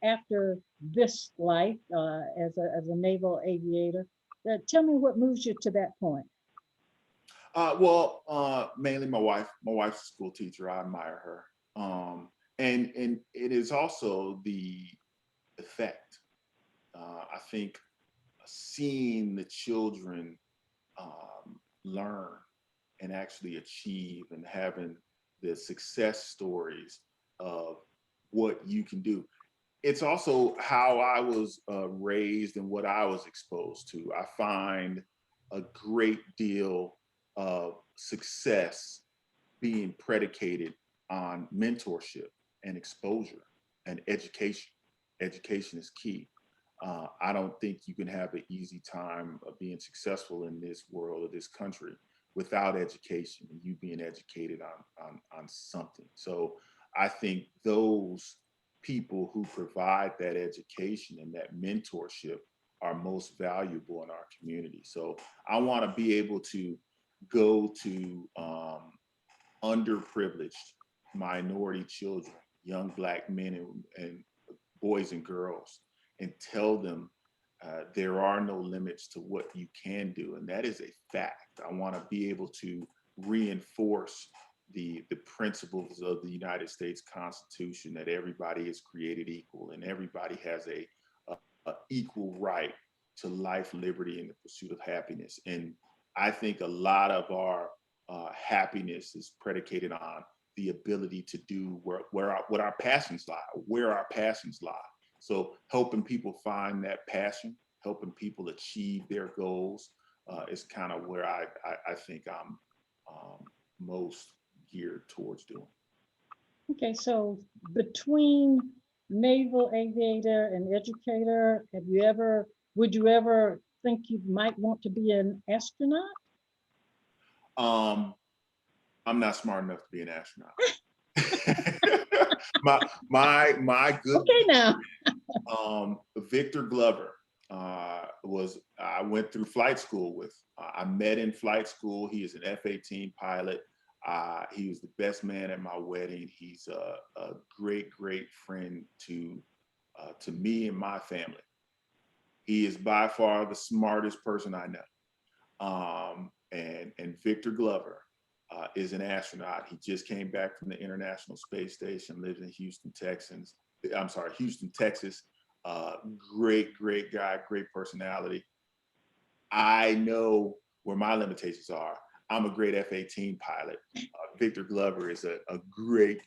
after this life as a naval aviator. Tell me what moves you to that point. Mainly my wife. My wife's a school teacher. I admire her. And it is also the effect. I think seeing the children learn and actually achieve and having the success stories of what you can do. It's also how I was raised and what I was exposed to. I find a great deal of success being predicated on mentorship and exposure and education. Education is key. I don't think you can have an easy time of being successful in this world or this country without education and you being educated on something. So I think those people who provide that education and that mentorship are most valuable in our community. So I want to be able to go to underprivileged minority children, young Black men and boys and girls, and tell them there are no limits to what you can do. And that is a fact. I want to be able to reinforce the principles of the United States Constitution, that everybody is created equal and everybody has a equal right to life, liberty, and the pursuit of happiness. And I think a lot of our happiness is predicated on the ability to do what our passions lie, where our passions lie. So helping people find that passion, helping people achieve their goals is kind of where I think I'm most geared towards doing. Okay, so between naval aviator and educator, would you ever think you might want to be an astronaut? I'm not smart enough to be an astronaut. my good okay now. Victor Glover I went through flight school with. I met in flight school. He is an F-18 pilot. He was the best man at my wedding. He's a great friend to me and my family. He is by far the smartest person I know. And Victor Glover is an astronaut. He just came back from the International Space Station, lives in Houston, Texas. Great guy, great personality. I know where my limitations are. I'm a great F-18 pilot. Victor Glover is a great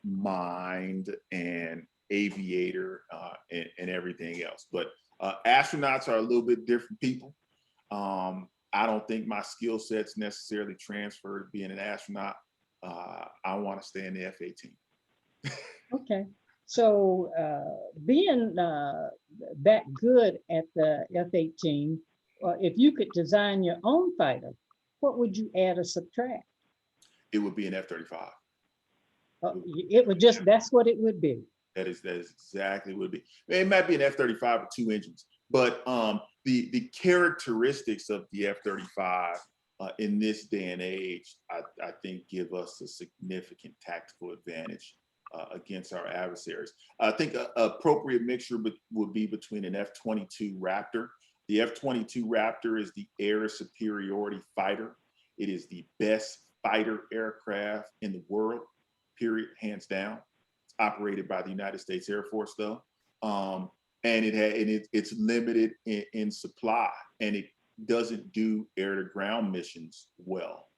mind and aviator and everything else. But astronauts are a little bit different people. I don't think my skill sets necessarily transfer to being an astronaut. I want to stay in the F-18. Okay. So being that good at the F-18, if you could design your own fighter, what would you add or subtract? It would be an F-35. It would just, that's what it would be. That is exactly what it would be. It might be an F-35 with 2 engines, but the characteristics of the F-35 in this day and age, I think give us a significant tactical advantage against our adversaries. I think an appropriate mixture would be between an F-22 Raptor. The F-22 Raptor is the air superiority fighter. It is the best fighter aircraft in the world, period, hands down. It's operated by the United States Air Force, though. And it's limited in supply, and it doesn't do air-to-ground missions well.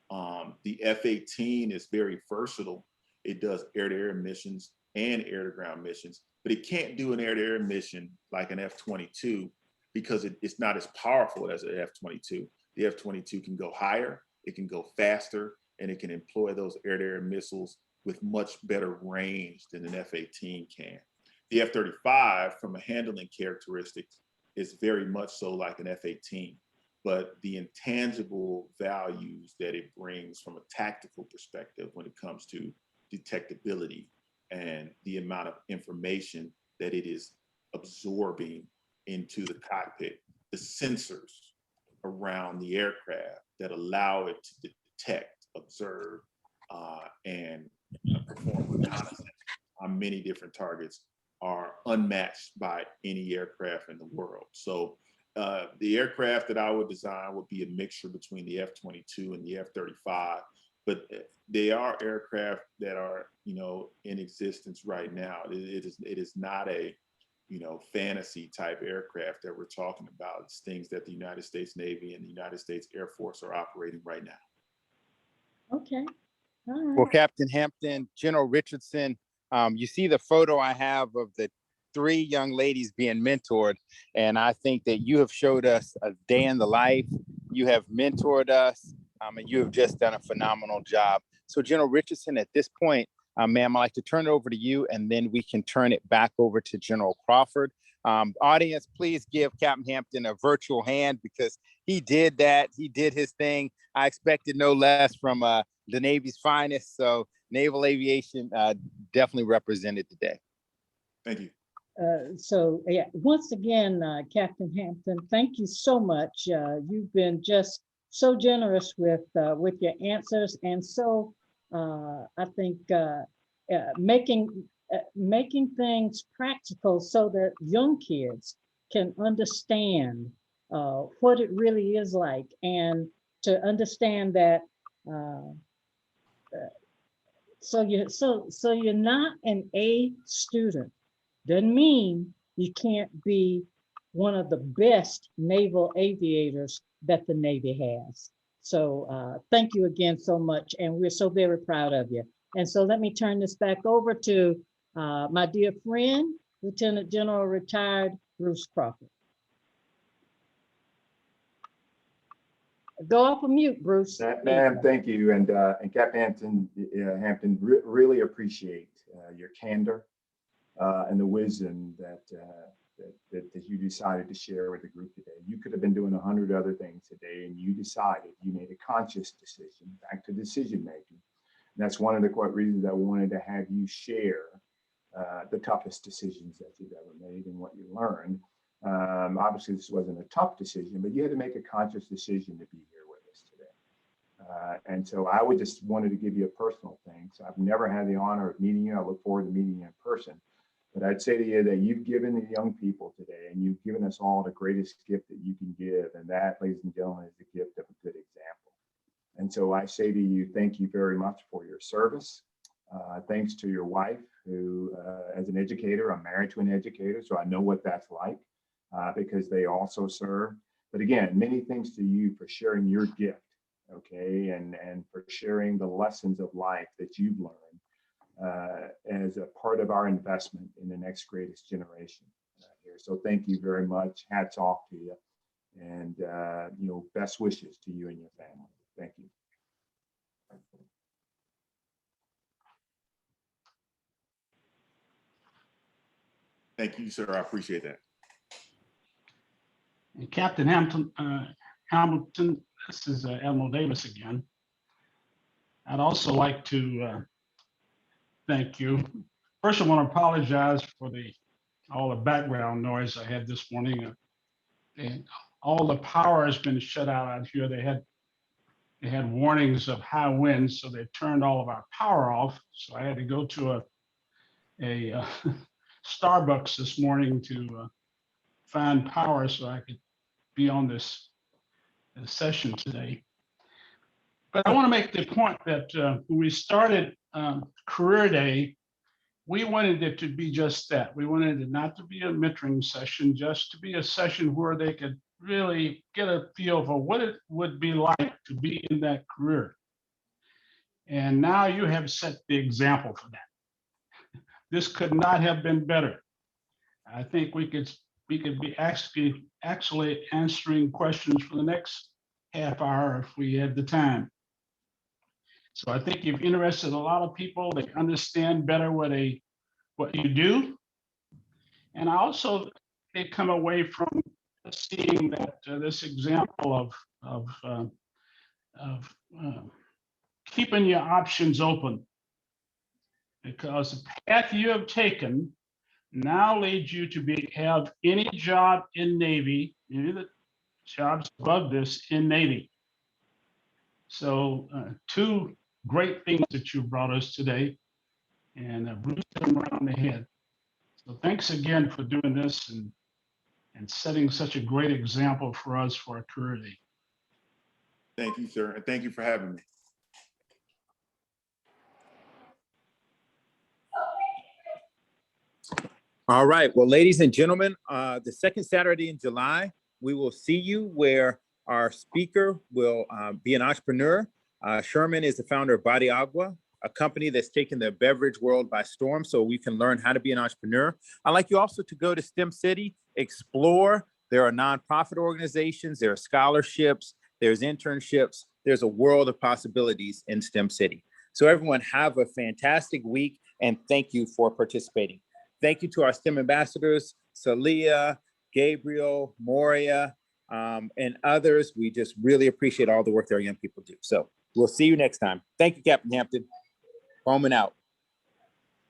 The F-18 is very versatile. It does air-to-air missions and air-to-ground missions, but it can't do an air-to-air mission like an F-22 because it's not as powerful as an F-22. The F-22 can go higher, it can go faster, and it can employ those air-to-air missiles with much better range than an F-18 can. The F-35, from a handling characteristics, is very much so like an F-18, but the intangible values that it brings from a tactical perspective when it comes to detectability and the amount of information that it is absorbing into the cockpit, the sensors around the aircraft that allow it to detect, observe, and perform reconnaissance on many different targets are unmatched by any aircraft in the world. So the aircraft that I would design would be a mixture between the F-22 and the F-35, but they are aircraft that are, in existence right now. It is not a, fantasy type aircraft that we're talking about. It's things that the United States Navy and the United States Air Force are operating right now. Okay. All right. Well, Captain Hampton, General Richardson, you see the photo I have of the 3 young ladies being mentored. And I think that you have showed us a day in the life. You have mentored us, and you have just done a phenomenal job. So General Richardson, at this point, ma'am, I'd like to turn it over to you, and then we can turn it back over to General Crawford. Audience, please give Captain Hampton a virtual hand because he did that. He did his thing. I expected no less from the Navy's finest. So naval aviation definitely represented today. Thank you. So yeah, once again, Captain Hampton, thank you so much. You've been just so generous with your answers, and so I think making things practical so that young kids can understand what it really is like, and to understand that. So you're not an A student. Doesn't mean you can't be one of the best naval aviators that the Navy has. So thank you again so much, and we're so very proud of you. And so let me turn this back over to my dear friend, Lieutenant General retired Bruce Crawford. Go off of mute, Bruce. Ma'am, thank you. And Captain Hampton, really appreciate your candor and the wisdom that you decided to share with the group today. You could have been doing 100 other things today, and you made a conscious decision, back to decision making. And that's one of the reasons I wanted to have you share the toughest decisions that you've ever made and what you learned. Obviously, this wasn't a tough decision, but you had to make a conscious decision to be here with us today. And so I would just wanted to give you a personal thanks. I've never had the honor of meeting you. I look forward to meeting you in person. But I'd say to you that you've given the young people today, and you've given us all the greatest gift that you can give. And that, ladies and gentlemen, is the gift of a good example. And so I say to you, thank you very much for your service. Thanks to your wife, who, as an educator, I'm married to an educator, so I know what that's like. Because they also serve. But again, many thanks to you for sharing your gift, okay, and for sharing the lessons of life that you've learned as a part of our investment in the next greatest generation here. So thank you very much. Hats off to you, and best wishes to you and your family. Thank you. Thank you, sir. I appreciate that. And Captain Hamilton, this is Admiral Davis again. I'd also like to thank you. First, I want to apologize for all the background noise I had this morning. And all the power has been shut out here. They had warnings of high winds, so they turned all of our power off. So I had to go to a Starbucks this morning to find power so I could be on this session today. But I want to make the point that when we started Career Day, we wanted it to be just that. We wanted it not to be a mentoring session, just to be a session where they could really get a feel for what it would be like to be in that career. And now you have set the example for that. This could not have been better. I think we could be actually answering questions for the next half hour if we had the time. So I think you've interested a lot of people. They understand better what you do. And also they come away from seeing that this example of keeping your options open, because the path you have taken now leads you to have any job in Navy, any of the jobs above this in Navy. So two great things that you brought us today, and Bruce hit them around the head. So thanks again for doing this and setting such a great example for us for our career day. Thank you, sir. And thank you for having me. All right. Well, ladies and gentlemen, the second Saturday in July, we will see you where our speaker will be an entrepreneur. Sherman is the founder of Body Agua, a company that's taken the beverage world by storm, so we can learn how to be an entrepreneur. I'd like you also to go to STEM City, explore. There are nonprofit organizations, there are scholarships, there's internships, there's a world of possibilities in STEM City. So everyone have a fantastic week, and thank you for participating. Thank you to our STEM ambassadors, Salia, Gabriel, Moria, and others. We just really appreciate all the work that our young people do. So we'll see you next time. Thank you, Captain Hampton. Home and out.